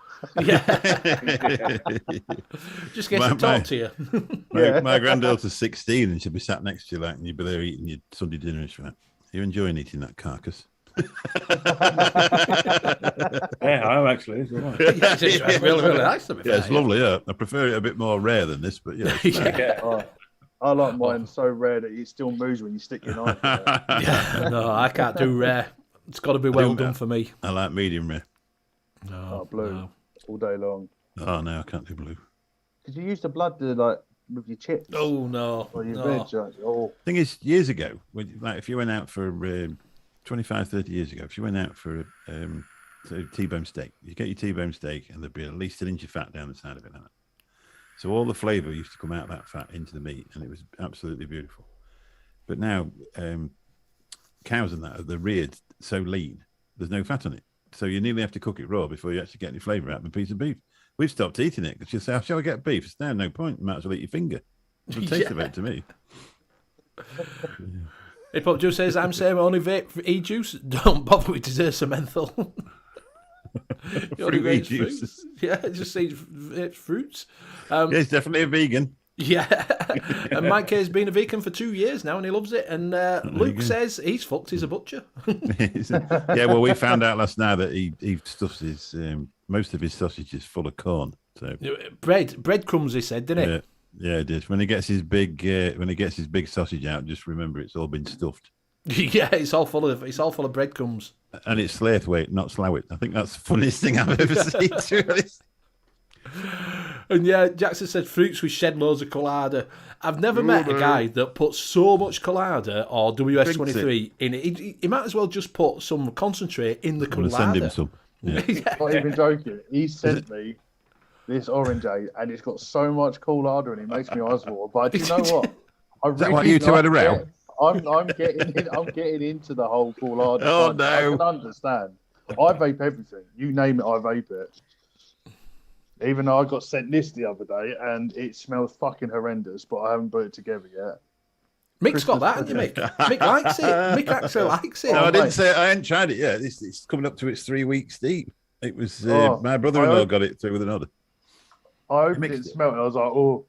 Speaker 4: Just get to talk to you.
Speaker 5: My granddaughter's 16 and she'll be sat next to you and you'll be there eating your Sunday dinner and she'll be like, "You're enjoying eating that carcass?"
Speaker 7: Yeah, I am actually. It's all right.
Speaker 4: It's really nice to be
Speaker 5: Yeah, it's lovely. Yeah, I prefer it a bit more rare than this, but yeah.
Speaker 6: I like mine so rare that it still moves when you stick your knife in it.
Speaker 4: Yeah, no, I can't do rare. It's got to be well done for me.
Speaker 5: I like medium rare.
Speaker 4: No,
Speaker 6: blue all day long.
Speaker 5: Oh no, I can't do blue.
Speaker 6: Because you use the blood to like with your chips.
Speaker 4: Oh no,
Speaker 6: or your veg.
Speaker 5: Thing is, years ago, if you went out for 25, 30 years ago, if you went out for T-bone steak, you get your T-bone steak and there'd be at least an inch of fat down the side of it. So all the flavour used to come out of that fat into the meat, and it was absolutely beautiful. But now, cows and that, they're reared so lean, there's no fat on it. So you nearly have to cook it raw before you actually get any flavour out of a piece of beef. We've stopped eating it because you say, "Shall I get beef?" It's now no point. You might as well eat your finger. It's the taste of it to me.
Speaker 4: Hip Hop Juice says, "I'm saying only vape for e-juice. Don't bother with desserts or menthol."
Speaker 5: Fruit e-juice.
Speaker 4: Yeah, it just says it's fruits.
Speaker 5: Yeah, he's definitely a vegan.
Speaker 4: Yeah, and Mike K's been a vegan for 2 years now, and he loves it. And Luke says he's fucked. He's a butcher.
Speaker 5: Yeah, well, we found out last night that he stuffs his most of his sausages full of corn. So
Speaker 4: breadcrumbs, he said, didn't he?
Speaker 5: Yeah, it is. When he gets his big sausage out, just remember it's all been stuffed.
Speaker 4: Yeah, it's all full of breadcrumbs.
Speaker 5: And it's Slaithwaite, not Slowit. I think that's the funniest thing I've ever seen. To be honest.
Speaker 4: And yeah, Jackson said fruits with shed loads of colada. I've never met a guy that puts so much colada or WS-23 in it. He might as well just put some concentrate in the colada.
Speaker 5: Send him some. Yeah.
Speaker 6: Not even joking. He sent me this orangeade, and it's got so much colada in it. It makes me eyes water. But do you know what?
Speaker 5: Is that why you two had a row?
Speaker 6: I'm getting into the whole colada.
Speaker 5: Oh no!
Speaker 6: I can understand. I vape everything. You name it, I vape it. Even though I got sent this the other day, and it smells fucking horrendous, but I haven't put it together yet.
Speaker 4: Mick's got that, hasn't you, Mick? Mick likes it. Mick actually likes it.
Speaker 5: No, I didn't say I hadn't tried it yet. It's coming up to its 3 weeks deep. It was my brother-in-law got it through with an order.
Speaker 6: I opened it and smelled it. I was like, oh.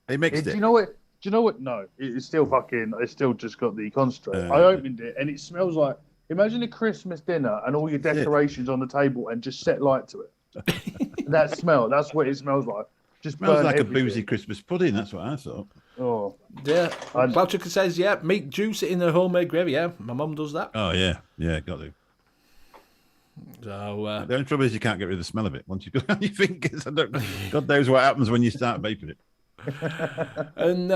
Speaker 5: He mixed it.
Speaker 6: Do you know what? No, it's still fucking. It's still just got the concentrate. I opened it and it smells like. Imagine a Christmas dinner and all your decorations on the table and just set light to it. That smell. That's what it smells like. Just
Speaker 5: smells like
Speaker 6: everything.
Speaker 5: a boozy Christmas pudding. That's what I thought.
Speaker 6: Oh
Speaker 4: yeah. Boucher says, yeah, meat juice it in the homemade gravy. Yeah, my mum does that.
Speaker 5: Oh yeah, got to.
Speaker 4: So
Speaker 5: the only trouble is you can't get rid of the smell of it once you've got it on your fingers. God knows what happens when you start vaping it.
Speaker 4: And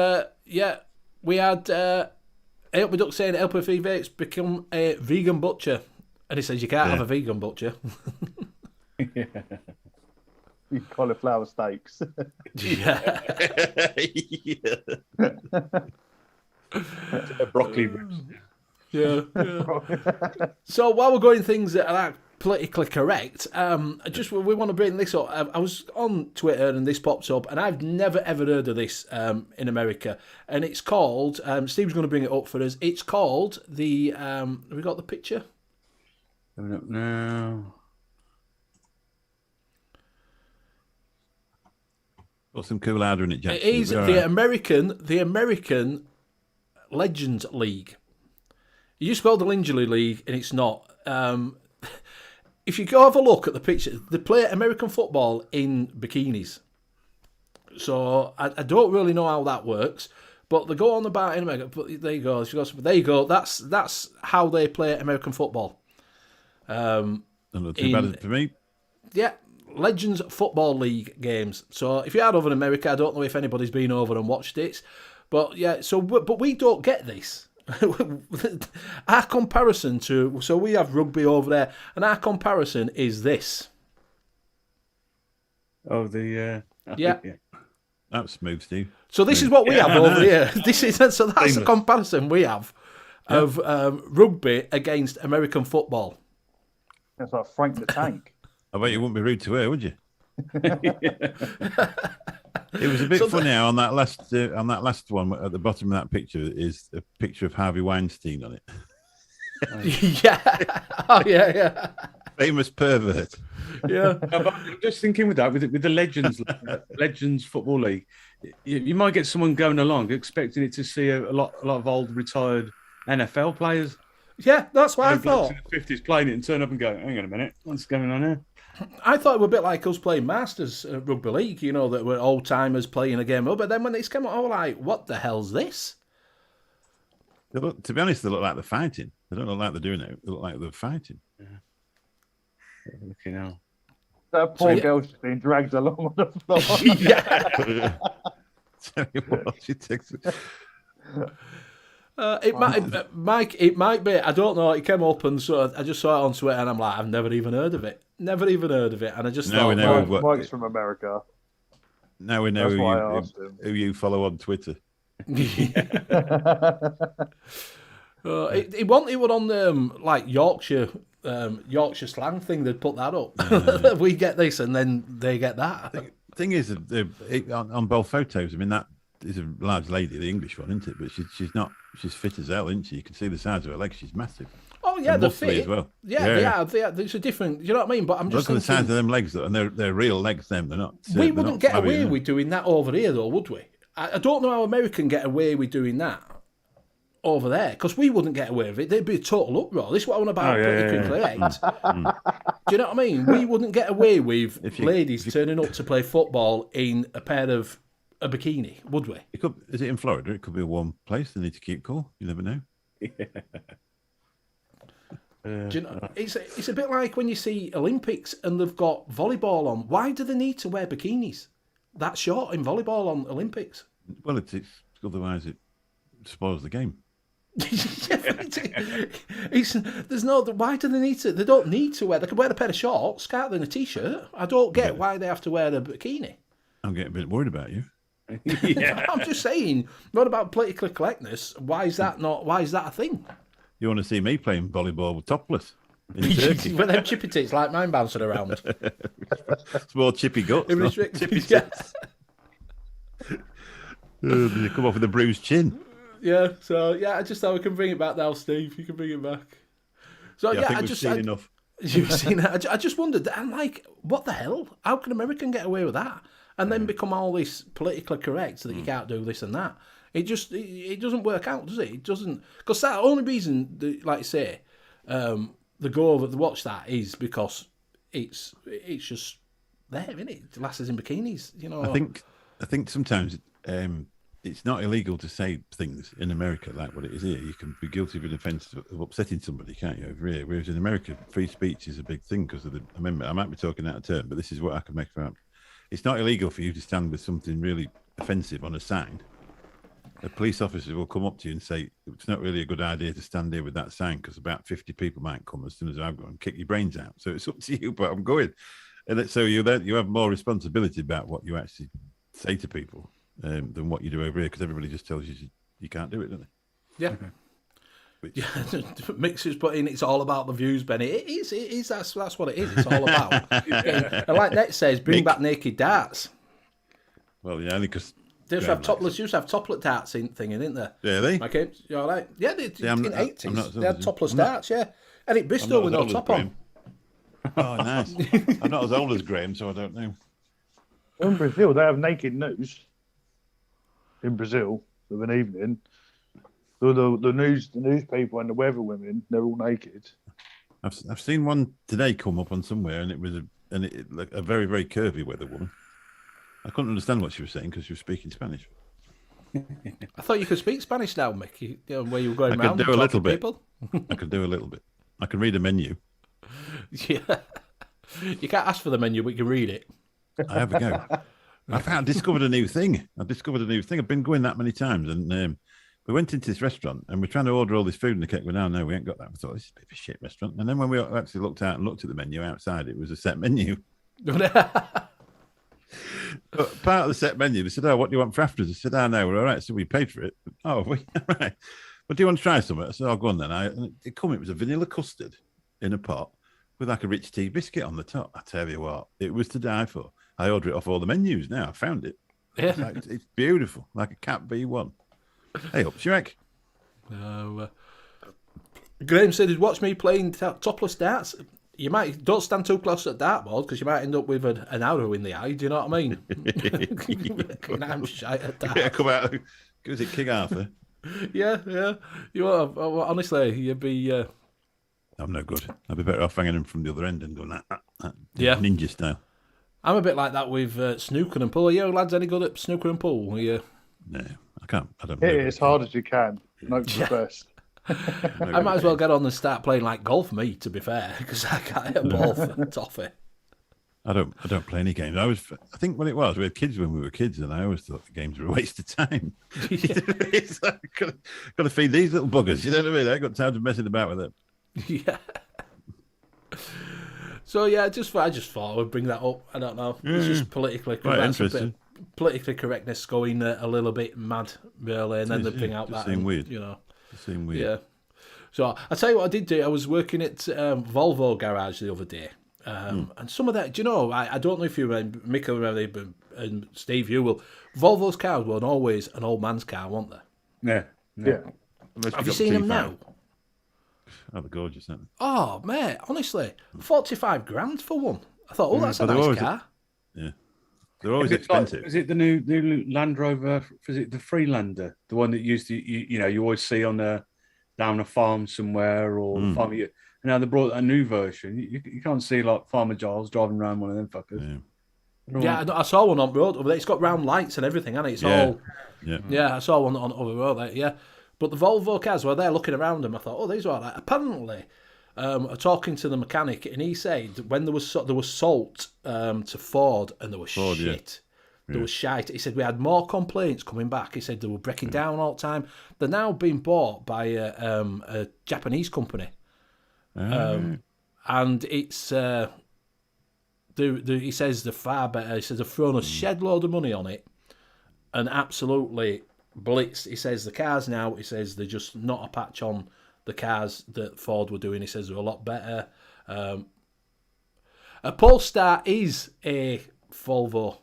Speaker 4: we had Elpy Duck saying LP3 Vapes become a vegan butcher, and he says you can't have a vegan butcher.
Speaker 6: Cauliflower steaks.
Speaker 4: Yeah.
Speaker 7: Broccoli ribs.
Speaker 4: Yeah, yeah. So while we're going things that are like politically correct, we want to bring this up. I was on Twitter and this popped up, and I've never ever heard of this in America, and it's called. Steve's going to bring it up for us. It's called the. Have we got the picture?
Speaker 7: Coming up now.
Speaker 5: Got some cool louder in it, Jack.
Speaker 4: It is the American Legends League. It used to be called the Lingerie League, and it's not. If you go have a look at the picture, they play American football in bikinis. So I don't really know how that works, but they go on about in America. But there you go. There you go. That's how they play American football.
Speaker 5: Not too bad for me.
Speaker 4: Yeah, Legends Football League games. So if you're over in America, I don't know if anybody's been over and watched it, but yeah. So but we don't get this. Our comparison to we have rugby over there, and our comparison is this.
Speaker 7: Oh, the
Speaker 4: yeah.
Speaker 5: That's smooth, Steve.
Speaker 4: So this is what we have over here. This is so that's the comparison we have of rugby against American football.
Speaker 6: That's like Frank the Tank.
Speaker 5: I bet you wouldn't be rude to her, would you? It was a bit funny on that last one at the bottom of that picture is a picture of Harvey Weinstein on it.
Speaker 4: Yeah. Oh yeah.
Speaker 5: Famous pervert.
Speaker 4: Yeah.
Speaker 7: I'm just thinking with the Legends Football League, you might get someone going along expecting it to see a lot of old retired NFL players.
Speaker 4: Yeah, that's what I thought.
Speaker 7: In the 50s playing it and turn up and go, hang on a minute, what's going on here?
Speaker 4: I thought it was a bit like us playing Masters Rugby League, that we're old timers playing a game. But then when it's come out, I was like, what the hell's this?
Speaker 5: To be honest, they look like they're fighting. They don't look like they're doing it. They look like they're fighting.
Speaker 7: Yeah. Looking out.
Speaker 6: That poor girl's just being dragged along on the floor.
Speaker 4: Yeah.
Speaker 5: Tell you what, she takes it.
Speaker 4: It might be. I don't know. It came up and so I just saw it on Twitter and I'm like, I've never even heard of it. And I just thought,
Speaker 6: Mike's from America.
Speaker 5: Now we know who you follow on Twitter.
Speaker 4: It was on like Yorkshire slang thing. They'd put that up. We get this and then they get that.
Speaker 5: The thing is, on both photos, I mean, that is a large lady, the English one, isn't it? But she's fit as hell, isn't she? You can see the size of her legs. She's massive.
Speaker 4: Oh yeah, they're fit
Speaker 5: as well.
Speaker 4: Yeah, they are. It's a different. You know what I mean? But I'm just
Speaker 5: look at the size of them legs, though, and they're real legs. They're not.
Speaker 4: We wouldn't get away with doing that over here, though, would we? I don't know how American get away with doing that over there, because we wouldn't get away with it. There'd be a total uproar. This is what I'm about. Correct. Do you know what I mean? We wouldn't get away with ladies turning up to play football in a bikini, would we?
Speaker 5: Is it in Florida? It could be a warm place. They need to keep cool. You never know.
Speaker 4: Do you know, it's a bit like when you see Olympics and they've got volleyball on. Why do they need to wear bikinis that short in volleyball on Olympics?
Speaker 5: Well, it's otherwise it spoils the game.
Speaker 4: Why do they need to? They don't need to wear. They can wear a pair of shorts, can't they, and a t-shirt. I don't get why they have to wear a bikini.
Speaker 5: I'm getting a bit worried about you.
Speaker 4: Yeah. I'm just saying, not about political correctness. Why is that a thing?
Speaker 5: You want to see me playing volleyball with topless in Turkey?
Speaker 4: With them chippy tits like mine bouncing around.
Speaker 5: Small chippy guts. Chippy tits. You come off with a bruised chin.
Speaker 4: Yeah, so I just thought we can bring it back now, Steve. You can bring it back. So
Speaker 5: I think we've seen enough.
Speaker 4: You've seen it. I just wondered. I'm like, what the hell? How can American get away with that and then become all this politically correct so that you can't do this and that? It doesn't work out, does it? It doesn't, because that only reason, like I say, the go over to watch that is because it's just there, isn't it? Lasses in bikinis,
Speaker 5: I think sometimes it's not illegal to say things in America like what it is here. You can be guilty of an offence of upsetting somebody, can't you, over here? Whereas in America, free speech is a big thing because of the amendment. I might be talking out of turn, but this is what I can make out. It's not illegal for you to stand with something really offensive on a sign. a police officer will come up to you and say, it's not really a good idea to stand here with that sign because about 50 people might come as soon as I've gone and kick your brains out. So it's up to you, but I'm going. And so you have more responsibility about what you actually say to people than what you do over here, because everybody just tells you can't do it, don't they?
Speaker 4: Yeah. Yeah, Mixers put in, it's all about the views, Benny. It is. That's what it is. It's all about. And like Net says, bring back naked darts.
Speaker 5: Well, yeah, because
Speaker 4: They used to have toplet darts thing, isn't there?
Speaker 5: Yeah, they.
Speaker 4: Okay, you all right? Yeah, in the 80s, they had topless
Speaker 5: I'm not-
Speaker 4: darts. Yeah, and it Bristol with no top on.
Speaker 5: Oh, nice. I'm not as old as Graham, so I don't know.
Speaker 6: In Brazil, they have naked news. In Brazil, of an evening, the news people and the weather women, they're all naked.
Speaker 5: I've seen one today come up on somewhere, and it was like a very, very curvy weather woman. I couldn't understand what she was saying because she was speaking Spanish.
Speaker 4: I thought you could speak Spanish now, Mick. You know, where you were going
Speaker 5: I
Speaker 4: around.
Speaker 5: could do a little bit.
Speaker 4: People.
Speaker 5: I could do a little bit. I can read a menu.
Speaker 4: Yeah, you can't ask for the menu, but you can read it.
Speaker 5: I have a go. I discovered a new thing. I've been going that many times, and we went into this restaurant and we're trying to order all this food, and they kept going, no, we ain't got that. We thought, this is a bit of a shit restaurant. And then when we actually looked out and looked at the menu outside, it was a set menu. But part of the set menu, they said, what do you want for afters? I said, no, we're all right. So we paid for it. Oh, right. But do you want to try something? I said, go on then. It was a vanilla custard in a pot with like a rich tea biscuit on the top. I tell you what, it was to die for. I order it off all the menus now. I found it.
Speaker 4: Yeah.
Speaker 5: It's beautiful, like a Cat B1. Hey, up, Shrek.
Speaker 4: Graham said he'd watch me playing topless darts. You don't stand too close to the dartboard because you might end up with an arrow in the eye. Do you know what I mean? I'm shite at darts.
Speaker 5: Yeah, come out. Was it King Arthur?
Speaker 4: Yeah. You are, honestly, you'd be.
Speaker 5: I'm no good. I'd be better off hanging him from the other end and going
Speaker 4: Yeah.
Speaker 5: ninja style.
Speaker 4: I'm a bit like that with snooker and pool. Are you lads any good at snooker and pool? Yeah.
Speaker 5: No, I can't. I don't.
Speaker 6: Hit it as hard as you can. Note the best.
Speaker 4: I might as well get on and start playing like golf, me, to be fair, because I can't hit a ball for toffee.
Speaker 5: I don't play any games. I think what it was, we had kids when we were kids, and I always thought the games were a waste of time. It's like, got to feed these little buggers. You know what I mean? I ain't got time to messing about with it.
Speaker 4: Yeah. So yeah, I just thought I would bring that up. I don't know. It's just politically
Speaker 5: interesting.
Speaker 4: Politically correctness going a little bit mad, really, and then they bring out that.
Speaker 5: Weird.
Speaker 4: You know.
Speaker 5: Seem weird.
Speaker 4: Yeah. So I tell you what I did do. I was working at Volvo garage the other day, and some of that. Do you know? I don't know if you remember, Mick will remember, and Steve, you will. Volvo's cars weren't always an old man's car, weren't they?
Speaker 6: Yeah.
Speaker 4: Have you seen them now?
Speaker 5: Oh, they're gorgeous, aren't they?
Speaker 4: Oh, mate, honestly, 45 grand for one. I thought, that's a
Speaker 5: but
Speaker 4: nice car.
Speaker 5: Yeah. They're always expensive.
Speaker 7: Is it the new Land Rover? Is it the Freelander? The one that used to, you always see on down a farm somewhere or farm. And now they brought a new version. You can't see like Farmer Giles driving around one of them fuckers.
Speaker 4: Yeah, I saw one on the road over there. It's got round lights and everything, hasn't it? It's all. Yeah, I saw one on the road there. Yeah, but the Volvo cars, were there looking around them, I thought, these are all right. Apparently, talking to the mechanic, and he said when there was salt to Ford, and there was shit. There was shite. He said we had more complaints coming back. He said they were breaking down all the time. They're now being bought by a Japanese company, and it's. He says they're far better. He says they've thrown a shed load of money on it, and absolutely blitzed. He says the cars now. He says they're just not a patch on the cars that Ford were doing. He says they're a lot better. A Polestar is a Volvo.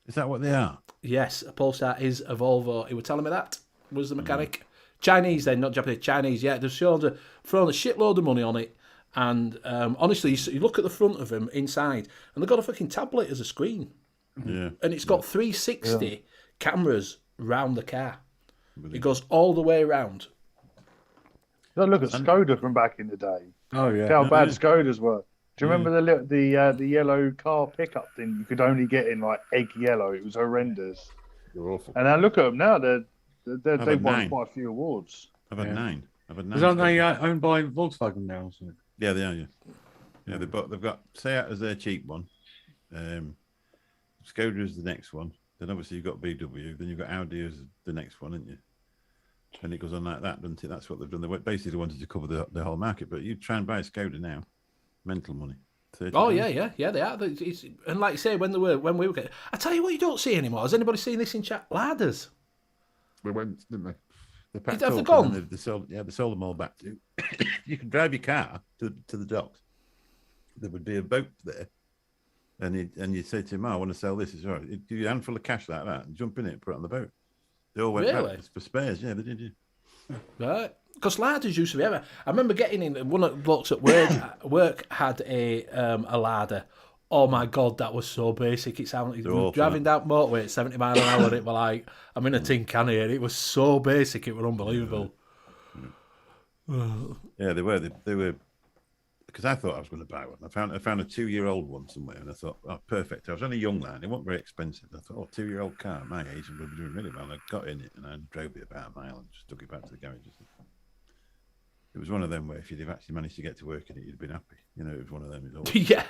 Speaker 5: Is that what they are?
Speaker 4: Yes, a Polestar is a Volvo. He was telling me that, was the mechanic. Chinese then, not Japanese. Chinese, yeah. They've thrown a shitload of money on it. And honestly, you look at the front of them inside, and they've got a fucking tablet as a screen.
Speaker 5: Yeah.
Speaker 4: And it's got 360 cameras round the car. It goes all the way around.
Speaker 6: Look at Skoda from back in the day.
Speaker 7: Oh yeah.
Speaker 6: How bad Skodas were. Do you remember the yellow car pickup thing you could only get in like egg yellow? It was horrendous.
Speaker 5: They're awful.
Speaker 6: And I look at them now; they've won
Speaker 5: 9.
Speaker 6: quite a few awards.
Speaker 5: I've had 9.
Speaker 7: Aren't they owned by Volkswagen now? So?
Speaker 5: Yeah, they are. Yeah, they've got Seat as their cheap one. Skoda is the next one. Then obviously you've got BW. Then you've got Audi as the next one, haven't you? And it goes on like that, doesn't it? That's what they've done. They basically wanted to cover the whole market. But you try and buy a Skoda now, mental money. 30
Speaker 4: Oh
Speaker 5: grand.
Speaker 4: yeah, they are. And like you say, when we were getting, I tell you what, you don't see anymore. Has anybody seen this in chat? Ladders.
Speaker 5: We went, didn't they? They packed
Speaker 4: Have they
Speaker 5: up
Speaker 4: gone?
Speaker 5: and then they sold them all back to. You can drive your car to the docks. There would be a boat there, and you'd say to him, "Oh, I want to sell this." It's all right. He'd give you a handful of cash like that, and jump in it, and put it on the boat. They all went
Speaker 4: Really?
Speaker 5: back for spares. Yeah, they did. Yeah.
Speaker 4: Right. Because ladders used to be ever. I remember getting in. One of the blocks at work had a ladder. Oh my god, that was so basic. It sounded driving down motorway at 70 miles an hour. And it was like I'm in a tin can here. It was so basic. It was unbelievable.
Speaker 5: Yeah, they were. They were. Because I thought I was going to buy one. I found a 2-year-old one somewhere, and I thought, oh, perfect. I was only young then. It wasn't very expensive. I thought, oh, 2-year-old car at my age, and we'll be doing really well. And I got in it, and I drove it about a mile, and just took it back to the garage. It was one of them where if you'd have actually managed to get to work in it, you'd have been happy. You know, it was one of them.
Speaker 4: Yeah.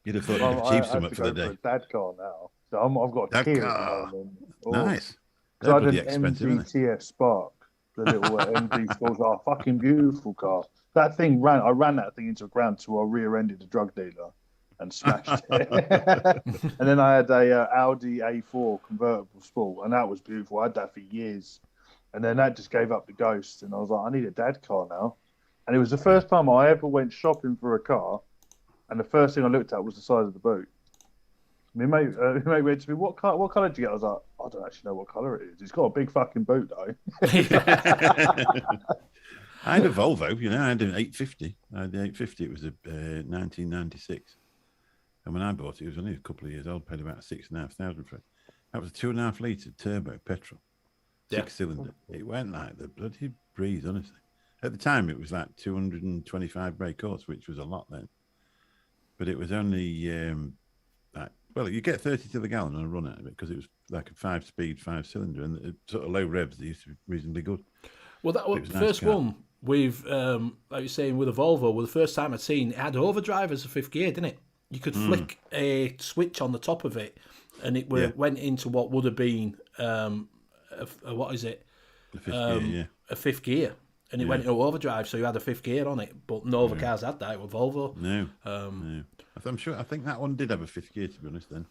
Speaker 5: You'd have thought you'd achieved something for the day.
Speaker 6: For a dad car now, so I've got a
Speaker 5: Dad
Speaker 6: Kia
Speaker 5: car.
Speaker 6: at the moment.
Speaker 5: Nice.
Speaker 6: So I
Speaker 5: They're
Speaker 6: had
Speaker 5: bloody
Speaker 6: an
Speaker 5: expensive, aren't they?
Speaker 6: MGTF Spark, the little MG Sports. Oh, fucking beautiful car. That thing I ran that thing into the ground till I rear-ended a drug dealer and smashed it. And then I had a Audi A4 convertible sport, and that was beautiful. I had that for years, and then that just gave up the ghost. And I was like, I need a dad car now. And it was the first time I ever went shopping for a car, and the first thing I looked at was the size of the boot. My mate went to me, what colour did you get? I was like, I don't actually know what colour it is. It's got a big fucking boot, though.
Speaker 5: I had a Volvo, you know, I had an 850. I had the 850, it was a 1996. And when I bought it, it was only a couple of years old, paid about 6,500 for it. That was a 2.5 litre turbo petrol, 6-cylinder. It went like the bloody breeze, honestly. At the time, it was like 225 brake horse, which was a lot then. But it was only, you get 30 to the gallon on a run out of it because it was like a 5-speed, 5-cylinder, and the sort of low revs, they used to be reasonably good.
Speaker 4: Well, that was the first one with, like you're saying, with a Volvo, was the first time I'd seen it had overdrive as a fifth gear, didn't it? You could flick a switch on the top of it, and it went into what would have been, what is it?
Speaker 5: The fifth gear, yeah.
Speaker 4: A fifth gear. And it went into overdrive, so you had a fifth gear on it. But no other cars had that. It was Volvo.
Speaker 5: No. I think that one did have a fifth gear, to be honest, then.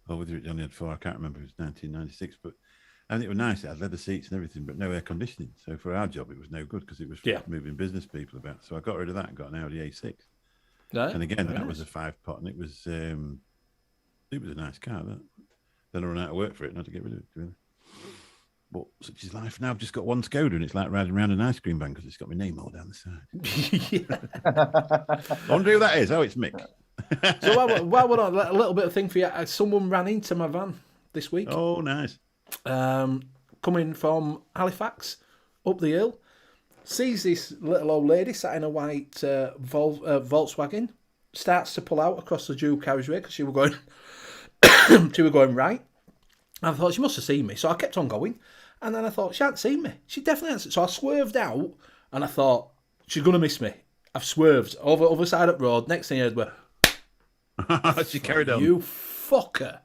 Speaker 5: Or whether it only had 4, I can't remember. It was 1996. And it was nice. It had leather seats and everything, but no air conditioning. So for our job, it was no good because it was moving business people about. So I got rid of that and got an Audi A6.
Speaker 4: No,
Speaker 5: and again, that was a 5-pot, and it was a nice car. Then I ran out of work for it and had to get rid of it. Really. But such is life. Now I've just got one Skoda, and it's like riding around an ice cream van because it's got my name all down the side. I wonder who that is. Oh, it's Mick.
Speaker 4: So while we're on, a little bit of thing for you. Someone ran into my van this week.
Speaker 5: Oh, nice.
Speaker 4: Coming from Halifax, up the hill, sees this little old lady sat in a white Volkswagen, starts to pull out across the dual carriageway because she were going, right. I thought she must have seen me, so I kept on going. And then I thought, she hadn't seen me. She definitely hasn't. So I swerved out, and I thought, she's going to miss me. I've swerved over other side of the road. Next thing I heard were,
Speaker 5: she carried on.
Speaker 4: You fucker.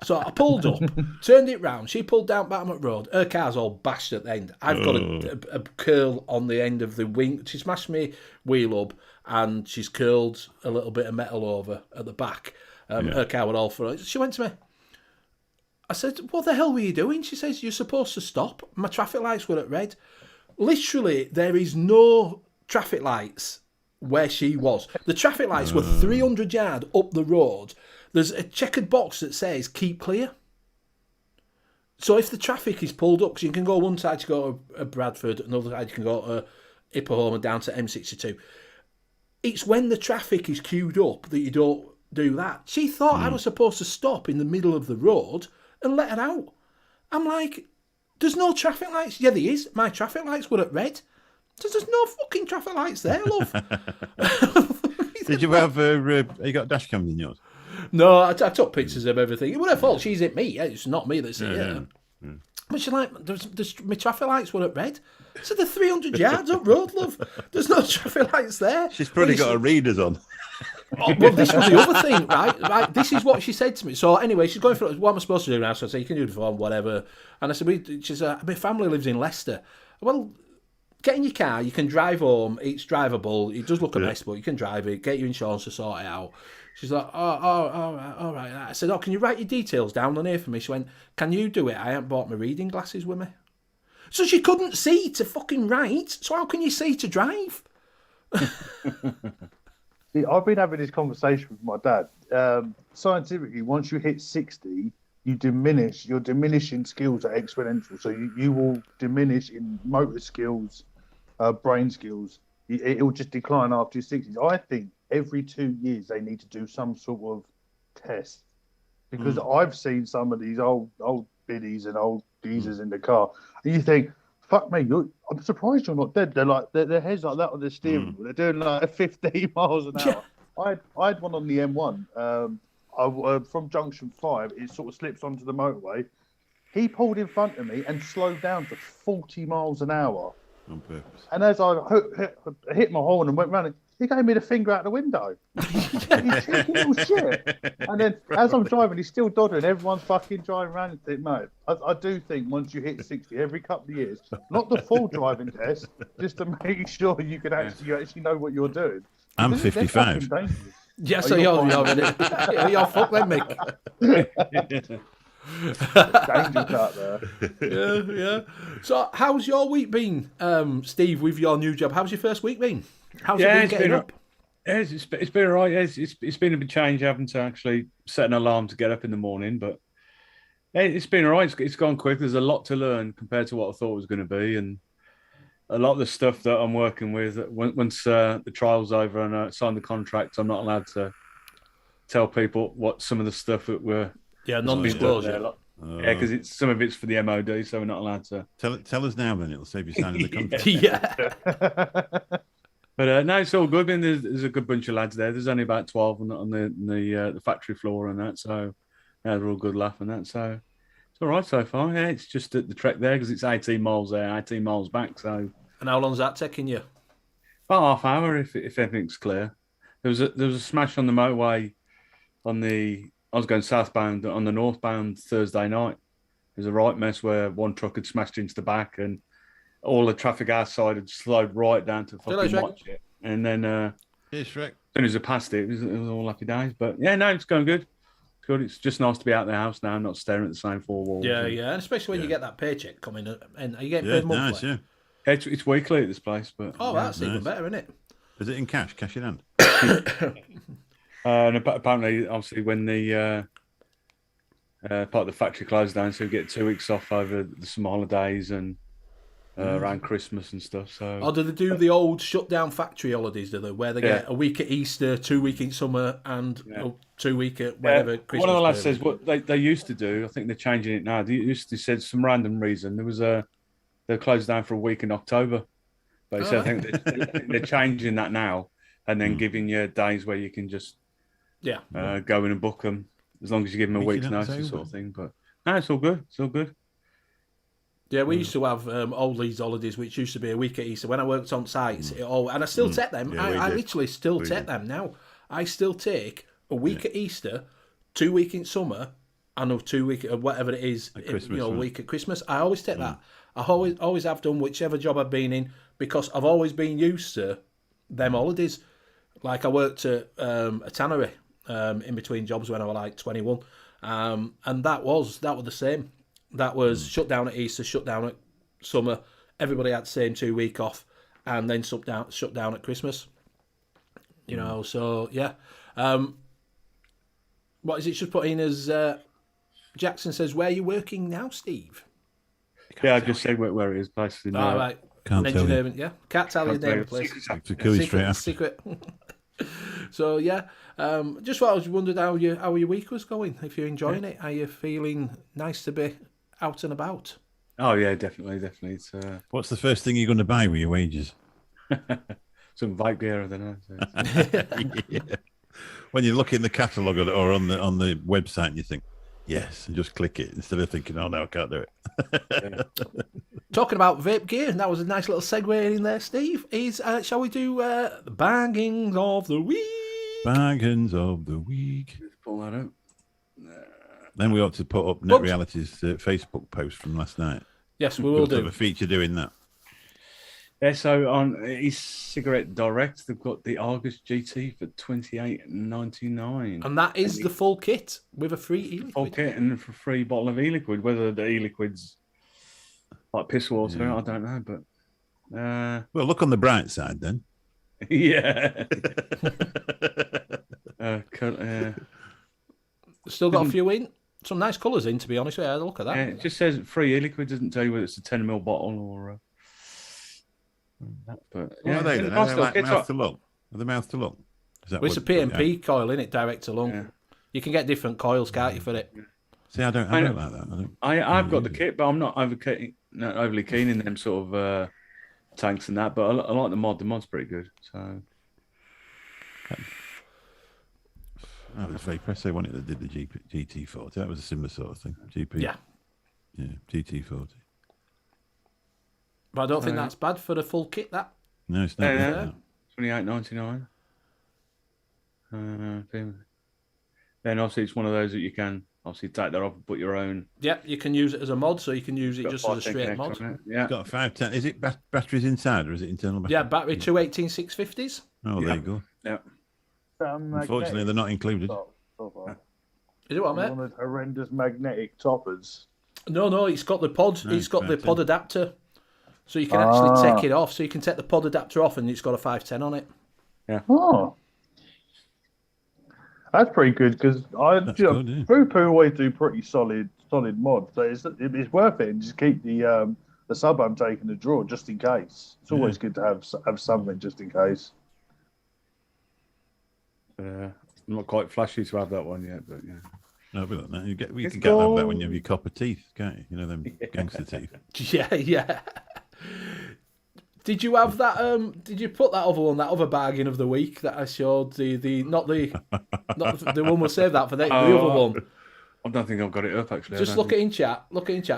Speaker 4: So I pulled up, turned it round. She pulled down Batman Road. Her car's all bashed at the end. I've got a curl on the end of the wing. She smashed me wheel up, and she's curled a little bit of metal over at the back. Her car was all for it. She went to me. I said, what the hell were you doing? She says, you're supposed to stop. My traffic lights were at red. Literally, there is no traffic lights where she was. The traffic lights were 300 yards up the road. There's a checkered box that says, keep clear. So if the traffic is pulled up, because you can go one side to go to Bradford, another side you can go to Ipperholm and down to M62. It's when the traffic is queued up that you don't do that. She thought I was supposed to stop in the middle of the road and let her out. I'm like, there's no traffic lights. Yeah, there is. My traffic lights were at red. There's no fucking traffic lights there, love.
Speaker 5: Did you have you got dash cams in yours?
Speaker 4: No, I took pictures of everything. It wasn't her fault. She's hit me. It's not me that's hit her. But she's like, my traffic lights were at red. So they're 300 yards up road, love. There's no traffic lights there.
Speaker 5: She's probably got her readers on.
Speaker 4: Oh, well, this was the other thing, right? Right. This is what she said to me. So anyway, she's going through what am I supposed to do now? So I said, you can do the form, whatever. And I said, she said, my family lives in Leicester. Well, get in your car. You can drive home. It's drivable. It does look a mess, but you can drive it. Get your insurance to sort it out. She's like, all right. I said, can you write your details down on here for me? She went, can you do it? I haven't bought my reading glasses with me. So she couldn't see to fucking write. So how can you see to drive?
Speaker 6: See, I've been having this conversation with my dad. Scientifically, once you hit 60, you diminish. Your diminishing skills are exponential. So you will diminish in motor skills, brain skills. It will just decline after your 60s. I think every 2 years they need to do some sort of test, because I've seen some of these old biddies and old geezers in the car, and you think, fuck me, I'm surprised you're not dead. They're like their heads like that on the steering wheel. They're doing like 15 miles an hour. I had one on the M1. From junction 5, it sort of slips onto the motorway. He pulled in front of me and slowed down to 40 miles an hour
Speaker 5: on purpose.
Speaker 6: And as I hit my horn and went round, he gave me the finger out the window. You cheeky little shit. And then as I'm driving, he's still doddering. Everyone's fucking driving around and think, mate, I do think once you hit 60, every couple of years, not the full driving test, just to make sure you actually know what you're doing.
Speaker 5: I'm 55.
Speaker 4: Yes, so you're fuck then, Mick.
Speaker 6: Dangerous out there.
Speaker 4: Yeah. So, how's your week been, Steve, with your new job? How's your first week been? How's it been getting up?
Speaker 7: It's been all right. It's been a bit change having to actually set an alarm to get up in the morning, but it's been all right. It's gone quick. There's a lot to learn compared to what I thought it was going to be, and a lot of the stuff that I'm working with, once the trial's over and I sign the contract, I'm not allowed to tell people what some of the stuff that we're
Speaker 4: non-disclosure.
Speaker 7: Yeah, because some of it's for the MOD, so we're not allowed to.
Speaker 5: Tell us now, then it'll save you signing the contract.
Speaker 4: Yeah.
Speaker 7: But no, it's all good. I mean, there's a good bunch of lads there. There's only about 12 on the factory floor and that, so yeah, they're all good laugh and that. So it's all right so far. Yeah, it's just the trek there because it's 18 miles there, 18 miles back. So.
Speaker 4: And how long's that taking you?
Speaker 7: About half hour if everything's clear. There was a smash on the motorway I was going southbound on the northbound Thursday night. It was a right mess where one truck had smashed into the back and all the traffic outside had slowed right down to fucking watch it. And then as soon as I passed it, it was all happy days. But yeah, no, it's going good. Good. It's just nice to be out of the house now, not staring at the same four walls.
Speaker 4: Yeah, and especially when you get that paycheck coming in. And are you getting paid monthly?
Speaker 5: Nice,
Speaker 7: yeah. It's weekly at this place. But
Speaker 4: that's even better, isn't it?
Speaker 5: Is it in cash in hand?
Speaker 7: And apparently, obviously, when the part of the factory closed down, so we get 2 weeks off over the summer holidays and around Christmas and stuff. So,
Speaker 4: do they do the old shutdown factory holidays? Do they, where they get a week at Easter, 2 week in summer, and 2 week at whatever Christmas?
Speaker 7: One of the lads says what they used to do. I think they're changing it now. They used to said some random reason there was they're closed down for a week in October, but he said I think they're changing that now and then giving you days where you can just go in and book them as long as you give them a week's notice, sort of thing. But no, it's all good. It's all good.
Speaker 4: Yeah, we used to have all these holidays, which used to be a week at Easter. When I worked on sites, and I still take them.
Speaker 5: Yeah,
Speaker 4: I literally still take them now. I still take a week at Easter, 2 week in summer, and a 2 week or whatever it is, a week at Christmas. I always take that. I always have done whichever job I've been in because I've always been used to them holidays. Like I worked at a tannery in between jobs when I was like 21, and that was the same. That was shut down at Easter, shut down at summer. Everybody had the same 2 week off, and then shut down at Christmas. You know, so yeah. What is it? Just put in as Jackson says, "Where are you working now, Steve?"
Speaker 7: Yeah, I just said where it is, basically.
Speaker 4: All right.
Speaker 5: Can't tell you.
Speaker 4: Yeah, can't tell you the name of the place. Secret. So yeah, just what I was wondering how your week was going. If you're enjoying it, are you feeling nice to be out and about?
Speaker 7: Oh yeah, definitely. It's,
Speaker 5: What's the first thing you're going to buy with your wages?
Speaker 7: some vape gear, I don't know.
Speaker 5: When you look in the catalogue or on the website and you think, yes, and just click it instead of thinking, oh no, I can't do it.
Speaker 4: Talking about vape gear, and that was a nice little segue in there, Steve. Shall we do the bangings of the week?
Speaker 5: Bargains of the week.
Speaker 7: Let's pull that up.
Speaker 5: Then we ought to put up Net Reality's Facebook post from last night.
Speaker 4: Yes, we will
Speaker 5: We'll have
Speaker 4: do.
Speaker 5: a feature doing that.
Speaker 7: Yeah, so on e-cigarette direct, they've got the Argus GT for $28.99.
Speaker 4: And that is the full kit with a free e-liquid.
Speaker 7: Full kit and for a free bottle of e-liquid. Whether the e-liquid's like piss water, I don't know, but
Speaker 5: Well, look on the bright side then.
Speaker 7: yeah.
Speaker 4: Still got a few in. Some nice colours in, to be honest with you. Look at that.
Speaker 7: Yeah, it just says free e-liquid. Doesn't tell you whether it's a 10ml bottle or. But
Speaker 5: What
Speaker 7: yeah,
Speaker 5: are they
Speaker 7: it's
Speaker 5: then?
Speaker 7: a
Speaker 5: Are
Speaker 7: nice
Speaker 5: they
Speaker 7: little
Speaker 5: like
Speaker 7: kit.
Speaker 5: mouth to lung? Are they mouth to lung? Is that
Speaker 4: Well, it's a PMP coil, isn't it? Direct to lung.
Speaker 7: Yeah.
Speaker 4: You can get different coils, can't you, for it?
Speaker 5: See, I don't like that.
Speaker 7: I've got the kit, but I'm not overly keen in them sort of tanks and that. But I like the mod. The mod's pretty good. So.
Speaker 5: Oh, it was Vape Press. They wanted that did the GT40. That was a similar sort of thing.
Speaker 4: Yeah.
Speaker 5: Yeah, GT40.
Speaker 4: But I don't think that's bad for the full kit, that.
Speaker 5: No, it's not.
Speaker 7: Yeah. $28.99. Then obviously it's one of those that you can obviously take that off and put your own.
Speaker 4: Yeah, you can use it as a mod, so you can use it just as a straight mod.
Speaker 7: Yeah.
Speaker 5: It's got a 510. Is it batteries inside or is it internal battery?
Speaker 4: Yeah, battery 218 650s.
Speaker 5: Oh, there you go.
Speaker 7: Yeah.
Speaker 5: Unfortunately, they're not included.
Speaker 4: Is it what, mate?
Speaker 6: One of those horrendous magnetic toppers.
Speaker 4: No, it's got the pod.
Speaker 5: No,
Speaker 4: It's got the
Speaker 5: 510.
Speaker 4: pod adapter, so you can actually take it off. So you can take the pod adapter off, and it's got a 510 on it.
Speaker 6: Oh, that's pretty good because
Speaker 5: Good, yeah.
Speaker 6: Fupu always do pretty solid mods. So it's worth it, and just keep the sub I'm taking the draw just in case. It's always good to have something just in case.
Speaker 7: I'm not quite flashy to have that one yet, but yeah.
Speaker 5: No, but no, you can get that when you have your copper teeth, can't you? You know them gangster teeth.
Speaker 4: Yeah. Did you have that? Did you put that other one, that other bargain of the week that I showed? Not the one. We'll save that for the other one.
Speaker 7: I don't think I've got it up actually.
Speaker 4: Just look at in chat.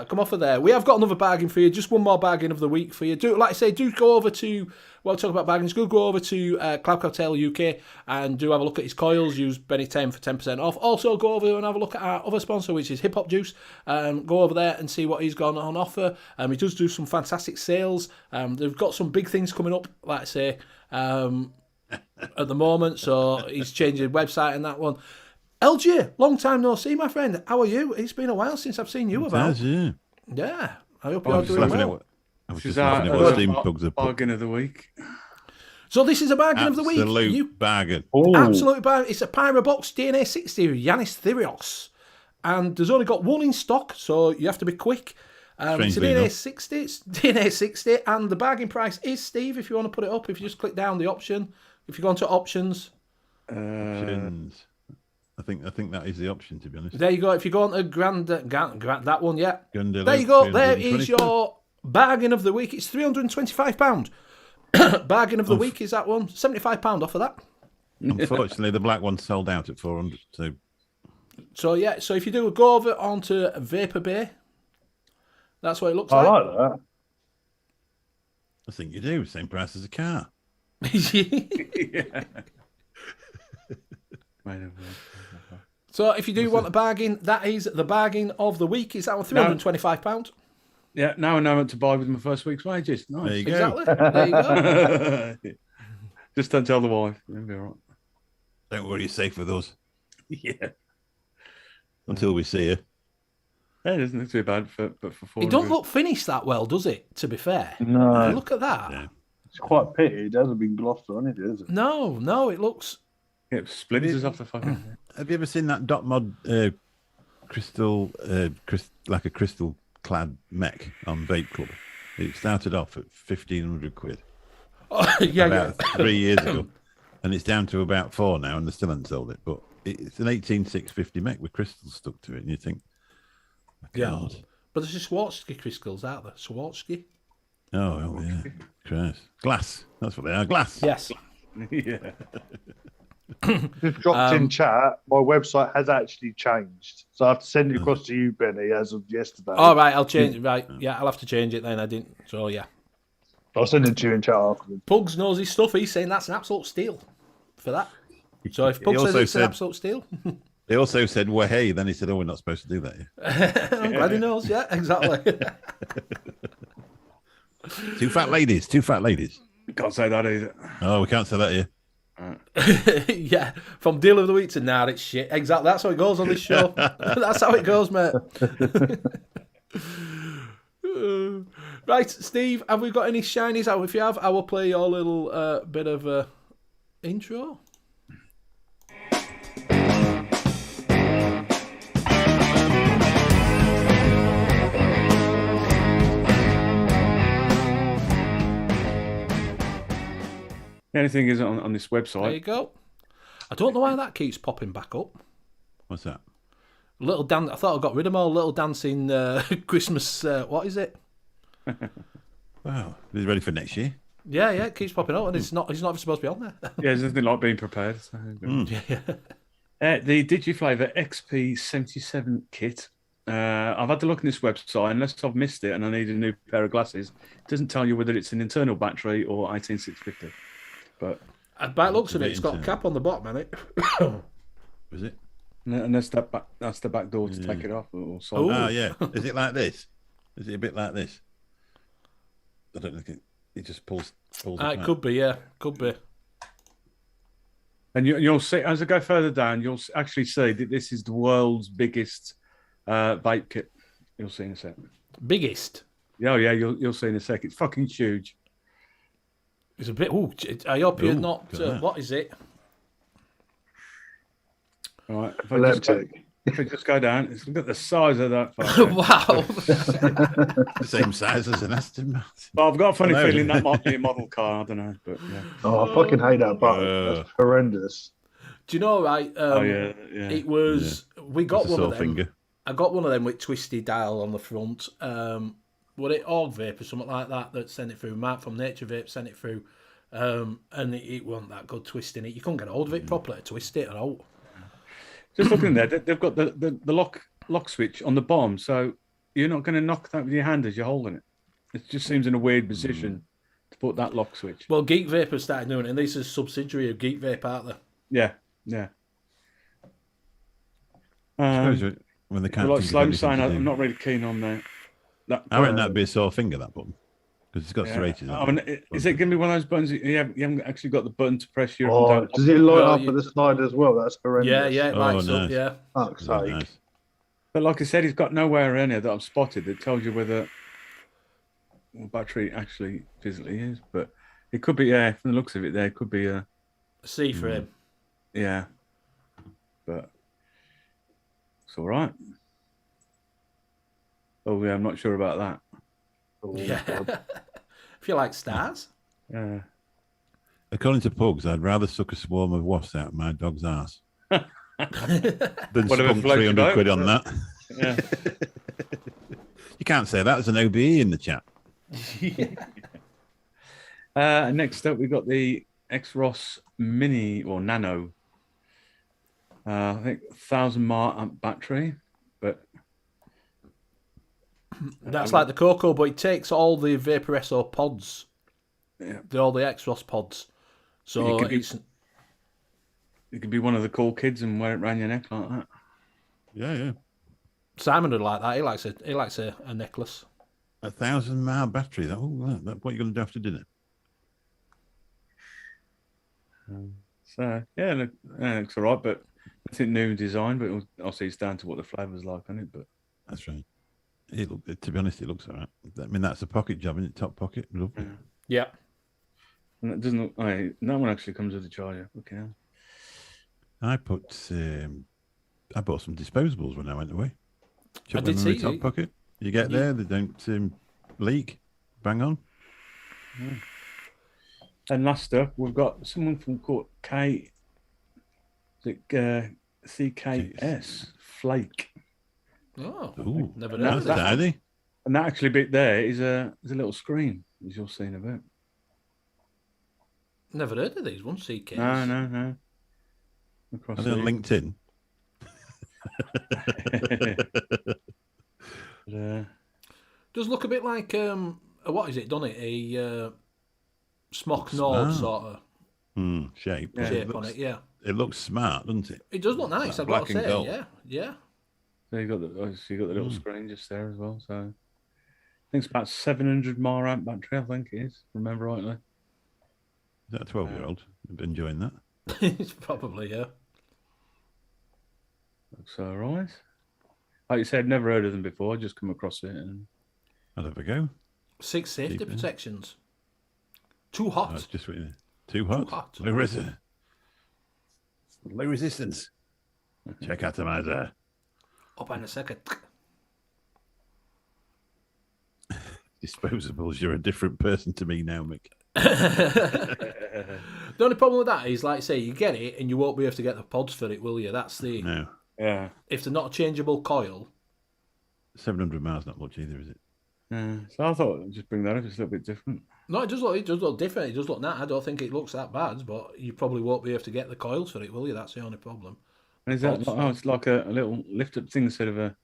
Speaker 4: Come off of there. We have got another bargain for you. Just one more bargain of the week for you. Do like I say, do go over to. Well, talk about bargains. Go over to Cloud Cocktail UK and do have a look at his coils. Use Benny 10 for 10% off. Also, go over and have a look at our other sponsor, which is Hip Hop Juice. Go over there and see what he's got on offer. He does do some fantastic sales. They've got some big things coming up, like I say, at the moment. So he's changing the website and that one. LG, long time no see, my friend. How are you? It's been a while since I've seen you about. Yeah. I hope you're doing well.
Speaker 5: I was just laughing at what Steam Pugs are put.
Speaker 7: Bargain of the week.
Speaker 4: So this is a bargain of the week.
Speaker 5: Absolute bargain.
Speaker 4: Absolute bargain. It's a Pyro Box DNA 60 Yanis Therios. And there's only got one in stock, so you have to be quick. It's a DNA 60. It's DNA 60, and the bargain price is, Steve, if you want to put it up, if you just click down the option. If you go into options.
Speaker 5: Options. I think that is the option, to be honest.
Speaker 4: There you go. If you go on to Grand that one, yeah.
Speaker 5: Gundula,
Speaker 4: There you go. There is
Speaker 5: 325.
Speaker 4: your bargain of the week. It's £325. Bargain of the week is that one. £75 off of that.
Speaker 5: Unfortunately, the black one sold out at 400.
Speaker 4: So yeah. So if you do go over onto Vapor Bay, that's what it looks
Speaker 6: I
Speaker 4: like.
Speaker 6: like that.
Speaker 5: I think you do. Same price as a car.
Speaker 7: Yeah.
Speaker 4: So if you do want a bargain, that is the bargain of the week. Is that one £325?
Speaker 7: Yeah, now I know what to buy with my first week's wages. Nice.
Speaker 5: There you go.
Speaker 4: Exactly. There you go.
Speaker 7: Just don't tell the wife. It'll be all right.
Speaker 5: Don't worry, you're safe with us.
Speaker 7: Yeah.
Speaker 5: Until we see you.
Speaker 7: Yeah, it doesn't look too bad, but for 400.
Speaker 4: It don't look finished that well, does it? To be fair.
Speaker 6: No.
Speaker 4: Look at that.
Speaker 5: Yeah.
Speaker 6: It's quite pitted. It hasn't been glossed on it, has it?
Speaker 4: No, it looks.
Speaker 7: Yeah, splinters off the fucking.
Speaker 5: Have you ever seen that dot mod crystal, like a crystal clad mech on Vape Club? It started off at 1,500 quid about 3 years ago, and it's down to about 4 now, and they still haven't sold it. But it's an 18650 mech with crystals stuck to it, and you think, God.
Speaker 4: But there's just Swarovski crystals out there. Swarovski.
Speaker 5: Oh yeah, Christ. Glass. That's what they are. Glass.
Speaker 4: Yes.
Speaker 7: Yeah.
Speaker 6: Just dropped in chat. My website has actually changed, so I have to send it across to you, Benny, as of yesterday.
Speaker 4: All right, I'll change it. Right, yeah, I'll have to change it then. I didn't. So yeah.
Speaker 6: I'll send it to you in chat afterwards.
Speaker 4: Pugs knows his stuff. He's saying that's an absolute steal for that. So if Pug says it's an absolute steal,
Speaker 5: They also said, well, hey, then he said, oh, we're not supposed to do that here.
Speaker 4: I'm glad he knows. Yeah, exactly.
Speaker 5: Two fat ladies.
Speaker 7: Can't say that either.
Speaker 5: Oh, we can't say that here.
Speaker 4: Yeah, from deal of the week to now, it's shit. Exactly, that's how it goes on this show. That's how it goes, mate. Right, Steve, have we got any shinies out? If you have, I will play your little bit of intro.
Speaker 7: The only thing is on this website.
Speaker 4: There you go. I don't know why that keeps popping back up.
Speaker 5: What's that?
Speaker 4: Little Dan. I thought I got rid of them all. Little dancing Christmas. What is it?
Speaker 5: Wow, he's ready for next year.
Speaker 4: Yeah, it keeps popping up, and it's not even supposed to be on there.
Speaker 7: Yeah, there's nothing like being prepared. So. The DigiFlavor XP77 kit. I've had to look on this website. Unless I've missed it and I need a new pair of glasses, it doesn't tell you whether it's an internal battery or 18650. But
Speaker 4: by the looks of it, it's got a cap on the bottom, hasn't it?
Speaker 5: Was it?
Speaker 7: And that's the back door to take it off. Or
Speaker 5: Oh, yeah. Is it like this? Is it a bit like this? I don't think it just pulls
Speaker 4: It could be, yeah. Could be.
Speaker 7: And you'll see, as I go further down, you'll actually see that this is the world's biggest vape kit. You'll see in a sec.
Speaker 4: Biggest?
Speaker 7: Yeah, you'll see in a sec. It's fucking huge.
Speaker 4: It's a bit. I hope you're not. What is it?
Speaker 7: All right. If I just go down, look at the size of that.
Speaker 4: Wow.
Speaker 5: The same size as an Aston Martin.
Speaker 7: Well, I've got a funny feeling that might be a model car. I don't know, but yeah.
Speaker 6: Oh, I fucking hate that button. That's horrendous.
Speaker 4: Do you know, right?
Speaker 7: Yeah.
Speaker 4: It was. We got one of them.
Speaker 5: Finger.
Speaker 4: I got one of them with twisty dial on the front. Was it Org Vape or something like that sent it through? Mark from Nature Vape sent it through, and it wasn't that good twisting it. You couldn't get hold of it properly to twist it at all.
Speaker 7: Just looking there, they've got the lock switch on the bottom, so you're not going to knock that with your hand as you're holding it. It just seems in a weird position to put that lock switch.
Speaker 4: Well, Geek Vape has started doing it, and this is a subsidiary of Geek Vape, aren't they?
Speaker 7: Yeah.
Speaker 5: When they can't
Speaker 7: like Sloan saying, I'm not really keen on that.
Speaker 5: I reckon that'd be a sore finger, that button, because it's got serrated.
Speaker 7: Is it going to be one of those buttons you haven't actually got the button to press your?
Speaker 6: Oh, does it light up with the slide as well? That's horrendous.
Speaker 4: Yeah, it lights up. Yeah.
Speaker 6: Fuck's sake.
Speaker 5: Nice.
Speaker 7: But like I said, he's got nowhere in here that I've spotted that tells you whether battery actually physically is. But it could be, from the looks of it, there could be a
Speaker 4: C for him.
Speaker 7: Yeah, but it's all right. Oh yeah, I'm not sure about that.
Speaker 4: Yeah. If you like stars.
Speaker 7: Yeah.
Speaker 5: According to Pugs, I'd rather suck a swarm of wasps out of my dog's ass than spunk 300 quid on that.
Speaker 7: Yeah.
Speaker 5: You can't say that. There's an OBE in the chat.
Speaker 7: Next up, we've got the N.U.V.S Mini or Nano. I think 1,000 mAh battery, but
Speaker 4: that's like the Coco, but it takes all the Vaporesso pods.
Speaker 7: Yeah.
Speaker 4: All the N.U.V.S pods. So
Speaker 7: you could be one of the cool kids and wear it around your neck like that.
Speaker 5: Yeah.
Speaker 4: Simon would like that. He likes a necklace.
Speaker 5: 1,000 mAh battery. That's what you're going to do after dinner.
Speaker 7: So yeah, it looks all right, but it's a new design. But obviously it's down to what the flavour's like on it. But
Speaker 5: that's right. To be honest, it looks all right. I mean, that's a pocket job, isn't it? Top pocket, lovely.
Speaker 4: Yeah.
Speaker 7: And it doesn't look. That one actually comes with a charger. Okay.
Speaker 5: I bought some disposables when I went away.
Speaker 4: I did see
Speaker 5: top pocket. You get there, they don't leak. Bang on.
Speaker 7: Yeah. And last up, we've got someone from called CKS Flake.
Speaker 4: Oh,
Speaker 5: ooh,
Speaker 4: never heard of
Speaker 5: that's
Speaker 4: that.
Speaker 5: tidy.
Speaker 7: And that actually bit there is a little screen, as you'll see in a bit.
Speaker 4: Never heard of these ones, CKS.
Speaker 7: No.
Speaker 5: Are they on LinkedIn?
Speaker 4: Does look a bit like what is it? Done it a Smock Nord sort of.
Speaker 5: Shape.
Speaker 7: Yeah.
Speaker 4: shape on it. Yeah,
Speaker 5: It looks smart, doesn't it?
Speaker 4: it does look nice.
Speaker 5: Like
Speaker 4: I've got
Speaker 5: black
Speaker 4: to
Speaker 5: and
Speaker 4: say,
Speaker 5: gold.
Speaker 4: yeah.
Speaker 7: So you got the little screen just there as well. So I think it's about 700 mAh battery. I think it is. If I remember rightly.
Speaker 5: Is that a 12-year-old? Enjoying that?
Speaker 4: It's probably
Speaker 7: Looks all right. Like you said, never heard of them before. Just come across it and
Speaker 5: I'll have a go.
Speaker 4: 6 safety
Speaker 5: Cheap, yeah.
Speaker 4: protections. Too
Speaker 5: Oh,
Speaker 4: hot.
Speaker 5: it's just too hot.
Speaker 4: hot.
Speaker 5: Low resistance. Low resistance. Check atomizer.
Speaker 4: Up in a second.
Speaker 5: Disposables. You're a different person to me now, Mick.
Speaker 4: The only problem with that is, like I say, you get it and you won't be able to get the pods for it, will you? That's the
Speaker 5: No.
Speaker 7: yeah.
Speaker 4: if they're not a changeable coil.
Speaker 5: 700 miles, not much either, is it?
Speaker 7: So I thought I'd just bring that up. It's a little bit different.
Speaker 4: No, it does look different. It does look nice. I don't think it looks that bad, but you probably won't be able to get the coils for it, will you? That's the only problem.
Speaker 7: And is that? Oh, it's like a little lift-up thing instead of a.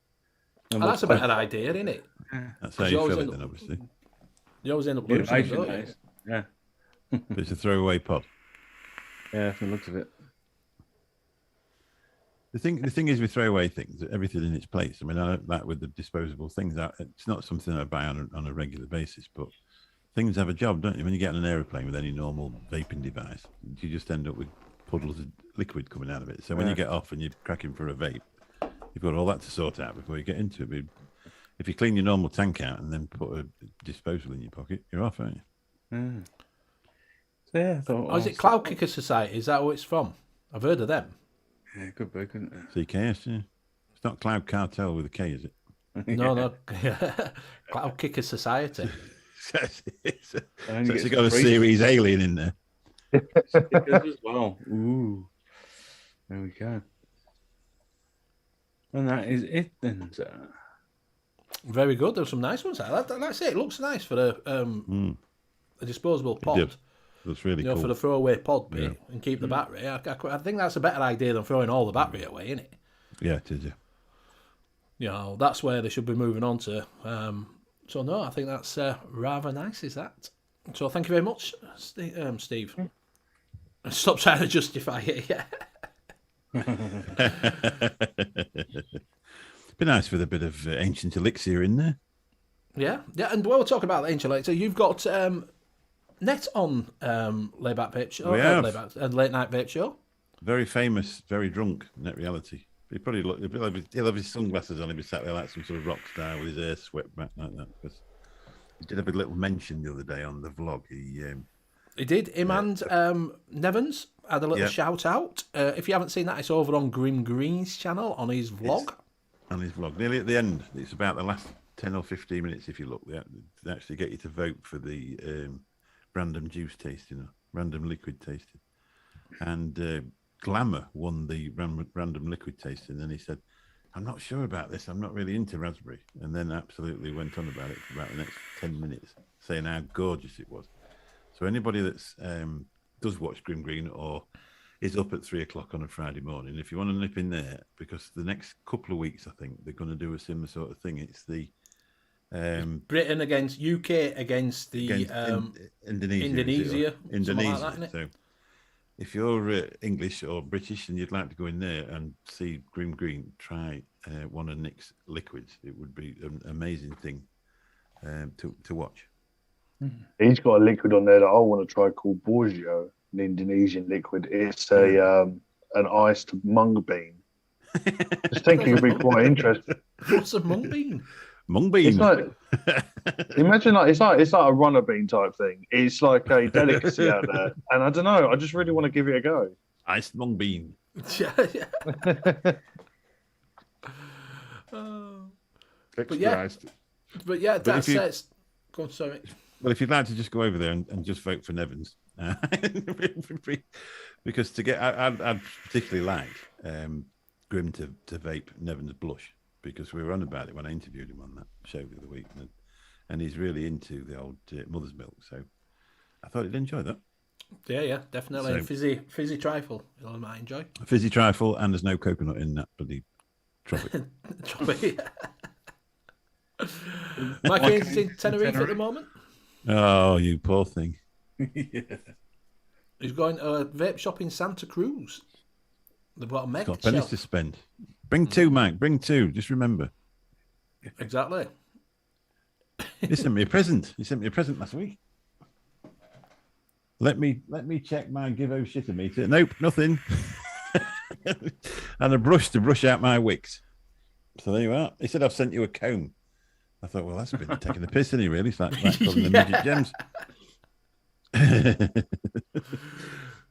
Speaker 4: And that's a better idea, isn't it?
Speaker 5: That's how
Speaker 4: You
Speaker 5: you
Speaker 4: always
Speaker 5: fill it
Speaker 4: end
Speaker 5: then,
Speaker 4: up-
Speaker 5: obviously.
Speaker 4: You always end up losing,
Speaker 7: Innovation,
Speaker 4: don't
Speaker 7: that
Speaker 4: you?
Speaker 7: is. Yeah.
Speaker 5: But it's a throwaway pod.
Speaker 7: Yeah, from the looks of it.
Speaker 5: The thing is with throwaway things, everything in its place. I mean, I like that with the disposable things. It's not something I buy on a regular basis, but things have a job, don't you? When you get on an aeroplane with any normal vaping device, you just end up with puddles of liquid coming out of it. So when you get off and you're cracking for a vape, you've got all that to sort out before you get into it. But if you clean your normal tank out and then put a disposable in your pocket, you're off, aren't you?
Speaker 7: Yeah. So yeah, I thought.
Speaker 4: Oh, is it Cloud Kicker Society? Is that where it's from? I've heard of them.
Speaker 7: Yeah, it could be, couldn't it?
Speaker 5: CKS, yeah. It's not Cloud Cartel with a K, is it?
Speaker 4: No. Cloud Kicker Society.
Speaker 5: It's
Speaker 7: And you
Speaker 5: actually
Speaker 7: get
Speaker 5: got a
Speaker 7: free
Speaker 5: series alien in there.
Speaker 7: stickers as well. Ooh. There we go. And that is it then, sir.
Speaker 4: Very good. There's some nice ones. Like I say, it looks nice for a disposable pod.
Speaker 5: did. That's really cool.
Speaker 4: For the throwaway pod bit and keep the battery. I think that's a better idea than throwing all the battery away, isn't it?
Speaker 5: Yeah, it is, yeah.
Speaker 4: You know, that's where they should be moving on to. So no, I think that's rather nice. Is that? So thank you very much, Steve. Stop trying to justify it. Yeah.
Speaker 5: Be nice with a bit of ancient elixir in there.
Speaker 4: Yeah. And while we're talking about the ancient later, you've got Net on Layback Vape Show.
Speaker 5: We have.
Speaker 4: Late Night Vape Show.
Speaker 5: Very famous, very drunk, Net Reality. He'll have his sunglasses on. He'll be sat there like some sort of rock star with his hair swept back like that. Because he did have a little mention the other day on the vlog.
Speaker 4: He did. Him and N.U.V.S had a little shout out. If you haven't seen that, it's over on Grim Green's channel on his vlog.
Speaker 5: On his vlog, nearly at the end. It's about the last 10 or 15 minutes, if you look. They actually get you to vote for the random juice tasting, or random liquid tasting. And Glamour won the random liquid tasting. And he said, I'm not sure about this. I'm not really into raspberry. And then absolutely went on about it for about the next 10 minutes, saying how gorgeous it was. So anybody that's does watch Grim Green or is up at 3 o'clock on a Friday morning, if you want to nip in there, because the next couple of weeks, I think they're going to do a similar sort of thing. It's the
Speaker 4: Britain against UK against the
Speaker 5: Indonesia.
Speaker 4: Indonesia. Like that,
Speaker 5: so if you're English or British and you'd like to go in there and see Grim Green, try one of Nick's liquids. It would be an amazing thing to watch.
Speaker 6: He's got a liquid on there that I want to try called Borgio, an Indonesian liquid. It's an iced mung bean. Just thinking it'd be quite interesting.
Speaker 4: What's a mung bean?
Speaker 5: Mung bean.
Speaker 6: It's like imagine it's like a runner bean type thing. It's like a delicacy out there, and I don't know. I just really want to give it a go.
Speaker 5: Iced mung bean.
Speaker 4: Yeah. But yeah, that's go on, sorry.
Speaker 5: Well, if you'd like to just go over there and just vote for N.U.V.S, because to get, I'd particularly like Grim to vape N.U.V.S Blush, because we were on about it when I interviewed him on that show the other week, and he's really into the old mother's milk, so I thought he'd enjoy that.
Speaker 4: Yeah, definitely.
Speaker 5: So,
Speaker 4: fizzy trifle, you know, I might enjoy.
Speaker 5: Fizzy trifle, and there's no coconut in that bloody tropic.
Speaker 4: Mike is in Tenerife at the moment.
Speaker 5: Oh, you poor thing.
Speaker 7: Yeah.
Speaker 4: He's going to a vape shop in Santa Cruz. They've got a
Speaker 5: He's
Speaker 4: mech
Speaker 5: got pennies
Speaker 4: shelf.
Speaker 5: to spend. Bring two, Mike. Bring two. Just remember.
Speaker 4: Exactly.
Speaker 5: He sent me a present. He sent me a present last week. Let me check my Give-O shitter meter. Nope, nothing. And a brush to brush out my wicks. So there you are. He said, I've sent you a comb. I thought, well, that's been taking the piss, isn't he, really? It's like calling the midget gems.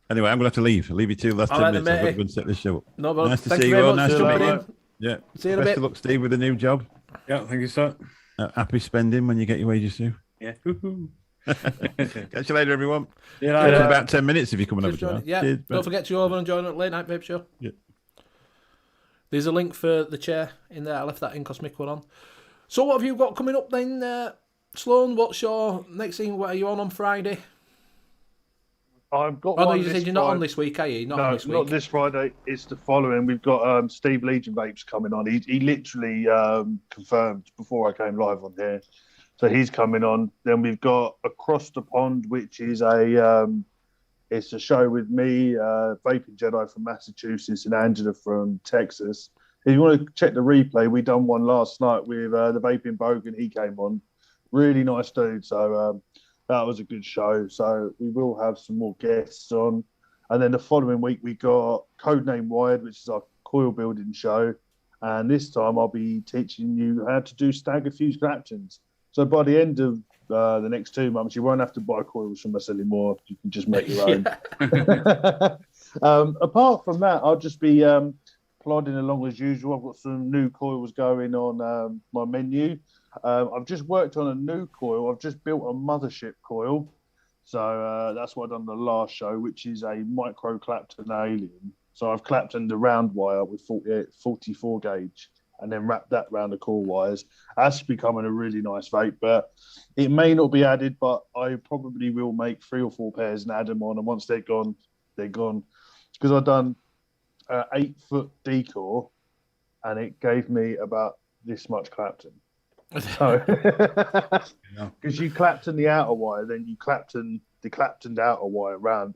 Speaker 5: Anyway, I'm going to have to leave. I'll leave you two last 10 minutes. I've got to go and set this show up.
Speaker 4: No, but
Speaker 5: Nice to
Speaker 4: thank
Speaker 5: see
Speaker 4: you
Speaker 5: you
Speaker 4: very
Speaker 5: all.
Speaker 4: much
Speaker 5: Nice
Speaker 4: for
Speaker 5: to meet
Speaker 4: jumping
Speaker 5: you.
Speaker 4: in.
Speaker 5: Yeah.
Speaker 4: See you in a
Speaker 5: Best
Speaker 4: bit.
Speaker 5: of luck, Steve, with the new job.
Speaker 7: Yeah, thank you, sir.
Speaker 5: Happy spending when you get your wages, Sue.
Speaker 7: Yeah.
Speaker 5: Catch you later, everyone.
Speaker 7: Yeah,
Speaker 5: Catch you in about 10 minutes if you're coming over to us.
Speaker 4: Yeah, don't forget to go over and join the Late Night Vape Show.
Speaker 5: Yeah.
Speaker 4: There's a link for the chair in there. I left that Incosmic one on. So what have you got coming up then, Sloan? What's your next thing? What are you on Friday?
Speaker 6: I've got
Speaker 4: Oh, no,
Speaker 6: one
Speaker 4: you
Speaker 6: this
Speaker 4: said you're not on
Speaker 6: Friday.
Speaker 4: this week, are you? Not
Speaker 6: No,
Speaker 4: on this week.
Speaker 6: not this Friday. It's the following. We've got Steve Legion Vapes coming on. He literally confirmed before I came live on here. So he's coming on. Then we've got Across the Pond, which is it's a show with me, Vaping Jedi from Massachusetts and Angela from Texas. If you want to check the replay, we done one last night with the Vaping Bogan. He came on. Really nice dude. So that was a good show. So we will have some more guests on. And then the following week, we got Codename Wired, which is our coil building show. And this time I'll be teaching you how to do stagger fuse Claptons. So by the end of the next 2 months, you won't have to buy coils from us anymore. You can just make your own. Apart from that, I'll just be plodding along as usual. I've got some new coils going on my menu. I've just worked on a new coil. I've just built a mothership coil. So that's what I've done the last show, which is a micro Clapton Alien. So I've Claptoned the round wire with 44 gauge and then wrapped that around the core wires. That's becoming a really nice vape, but it may not be added, but I probably will make 3 or 4 pairs and add them on. And once they're gone, they're gone. Because I've done 8-foot decor and it gave me about this much Clapton. So, because you Clapton the outer wire, then you Clapton the Claptoned outer wire around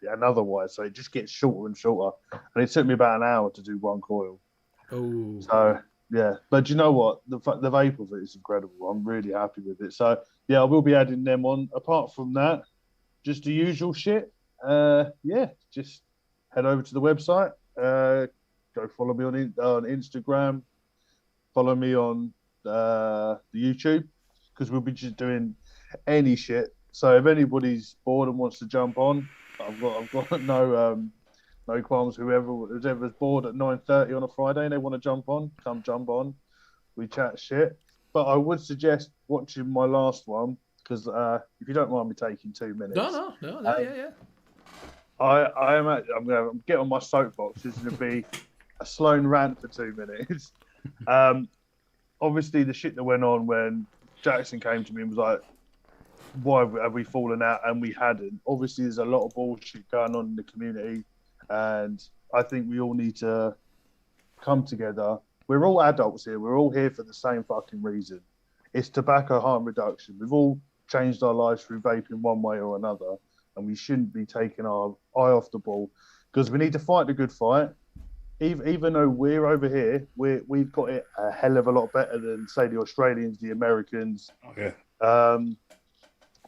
Speaker 6: another wire, so it just gets shorter and shorter. And it took me about an hour to do one coil.
Speaker 4: Oh,
Speaker 6: so yeah, but you know what? The vape of it is incredible. I'm really happy with it. So yeah, I will be adding them on. Apart from that, just the usual shit. Yeah, just head over to the website. Go follow me on Instagram. Follow me on the YouTube, because we'll be just doing any shit. So if anybody's bored and wants to jump on, I've got no qualms. Whoever's bored at 9:30 on a Friday and they want to jump on, come jump on. We chat shit. But I would suggest watching my last one, because if you don't mind me taking 2 minutes.
Speaker 4: No, yeah.
Speaker 6: I'm going to get on my soapbox. This is going to be a Sloan rant for 2 minutes. Obviously, the shit that went on when Jackson came to me and was like, why have we fallen out? And we hadn't. Obviously, there's a lot of bullshit going on in the community. And I think we all need to come together. We're all adults here. We're all here for the same fucking reason. It's tobacco harm reduction. We've all changed our lives through vaping one way or another. And we shouldn't be taking our eye off the ball, because we need to fight the good fight. Even though we're over here, we've got it a hell of a lot better than, say, the Australians, the Americans,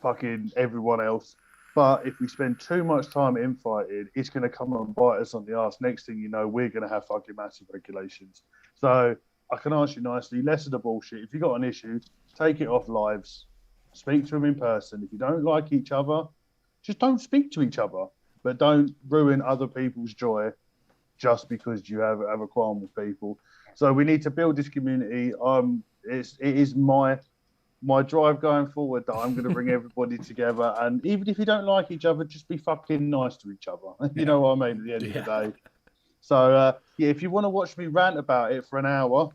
Speaker 6: fucking everyone else. But if we spend too much time infighting, it's going to come and bite us on the arse. Next thing you know, we're going to have fucking massive regulations. So I can ask you nicely, less of the bullshit. If you've got an issue, take it off lives. Speak to them in person. If you don't like each other, just don't speak to each other. But don't ruin other people's joy just because you have a qualm with people. So we need to build this community. It is my drive going forward that I'm going to bring everybody together. And even if you don't like each other, just be fucking nice to each other. You know what I mean? At the end of the day. So yeah, if you want to watch me rant about it for an hour,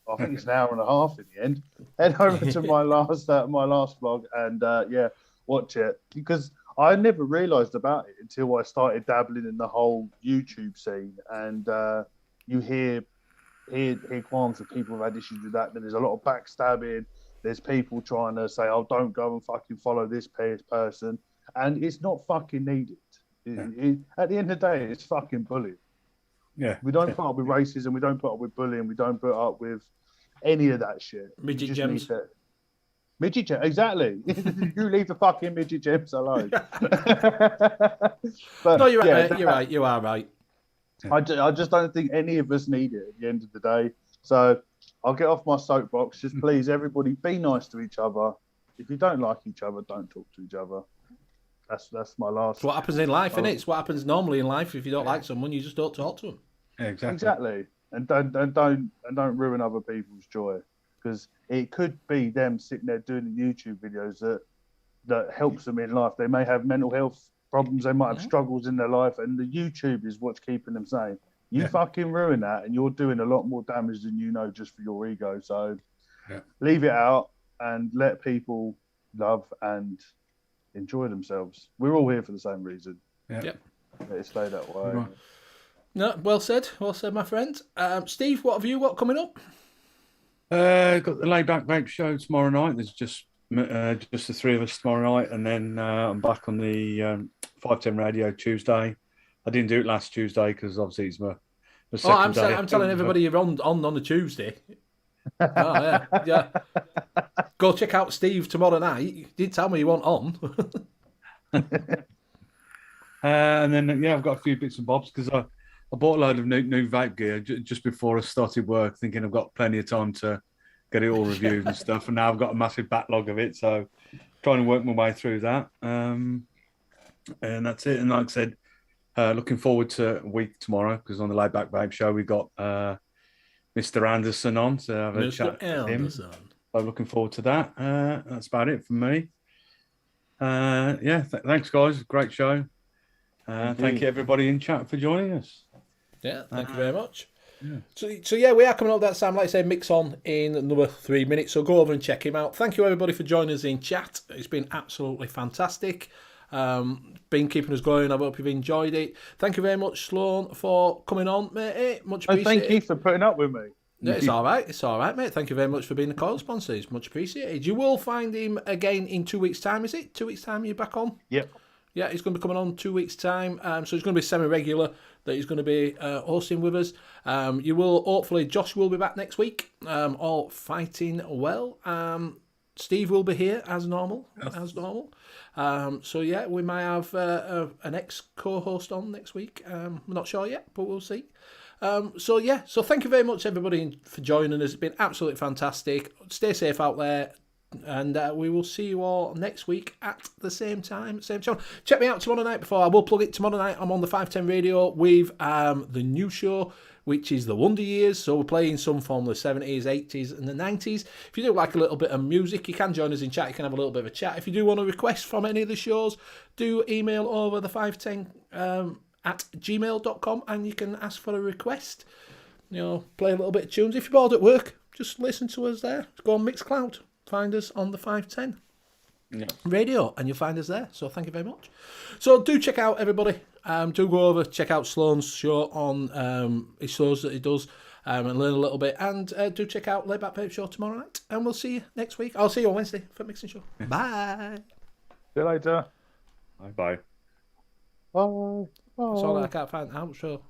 Speaker 6: I think it's an hour and a half in the end, head over to my last vlog and yeah, watch it, because I never realised about it until I started dabbling in the whole YouTube scene, and you hear qualms of people who've had issues with that. Then there's a lot of backstabbing. There's people trying to say, "Oh, don't go and fucking follow this person," and it's not fucking needed. At the end of the day, it's fucking bullying.
Speaker 7: Yeah.
Speaker 6: We don't put up with racism. We don't put up with bullying. We don't put up with any of that shit.
Speaker 4: Midget gems.
Speaker 6: Midget gems, exactly. You leave the fucking midget gems alone. But,
Speaker 4: No, you're right,
Speaker 6: yeah,
Speaker 4: mate. You're right. You are right.
Speaker 6: I just don't think any of us need it at the end of the day. So I'll get off my soapbox. Just please, everybody, be nice to each other. If you don't like each other, don't talk to each other. That's my last.
Speaker 4: It's what happens in life, isn't it? It's what happens normally in life. If you don't like someone, you just don't talk to them.
Speaker 7: Yeah,
Speaker 6: Exactly. And don't ruin other people's joy, because it could be them sitting there doing the YouTube videos that helps them in life. They may have mental health problems. They might have struggles in their life, and the YouTube is what's keeping them sane. You fucking ruin that, and you're doing a lot more damage than you know just for your ego. So leave it out and let people love and enjoy themselves. We're all here for the same reason.
Speaker 4: Yep.
Speaker 6: Let it stay that way.
Speaker 7: Right.
Speaker 4: No, well said, my friend. Steve, what have you got coming up?
Speaker 7: Got the Layback Vape show tomorrow night. There's just the three of us tomorrow night, and then I'm back on the 510 radio Tuesday. I didn't do it last Tuesday because obviously it's my second day.
Speaker 4: I'm telling everybody you're on a Tuesday. Oh yeah. Go check out Steve tomorrow night. You didn't tell me you weren't on.
Speaker 7: And then I've got a few bits and bobs because I bought a load of new vape gear just before I started work, thinking I've got plenty of time to get it all reviewed and stuff. And now I've got a massive backlog of it, so trying to work my way through that. And that's it. And like I said, looking forward to a week tomorrow because on the Layback Vape show we got Mr. Anderson on to have a chat with him. So looking forward to that. That's about it from me. Thanks guys. Great show. Thank you everybody in chat for joining us.
Speaker 4: Yeah, thank you very much. Yeah. So we are coming up that time, like I say, Mix on in another 3 minutes. So go over and check him out. Thank you everybody for joining us in chat. It's been absolutely fantastic. Been keeping us going. I hope you've enjoyed it. Thank you very much, Sloan, for coming on, mate. Much appreciated.
Speaker 6: Thank you for putting up with me.
Speaker 4: Yeah, it's all right. It's all right, mate. Thank you very much for being a coil sponsor. It's much appreciated. You will find him again in 2 weeks' time. Is it 2 weeks' time you're back on?
Speaker 6: Yep.
Speaker 4: Yeah, he's going to be coming on 2 weeks' time. So he's going to be semi-regular that he's going to be hosting with us. You will, hopefully, Josh will be back next week, all fighting well. Steve will be here as normal. We might have an ex-co-host on next week. We're not sure yet, but we'll see. So thank you very much, everybody, for joining us. It's been absolutely fantastic. Stay safe out there. And we will see you all next week at the same time, same channel. Check me out tomorrow night. Before I will plug it, tomorrow night I'm on the 510 radio with the new show, which is the Wonder Years. So we're playing some from the 70s, 80s and the 90s. If you do like a little bit of music, you can join us in chat. You can have a little bit of a chat. If you do want a request from any of the shows, do email over the 510 at gmail.com and you can ask for a request. Play a little bit of tunes. If you're bored at work, just listen to us there. Go on Mixcloud. Find us on the 510 radio and you'll find us there. So thank you very much. So do check out, everybody. Do go over, check out Sloan's show on his shows that he does and learn a little bit. And do check out Layback Vape Show tomorrow night. And we'll see you next week. I'll see you on Wednesday for Mixing Show. Bye.
Speaker 6: See you later.
Speaker 7: Bye.
Speaker 6: Bye.
Speaker 4: That's all I can't find. I'm sure.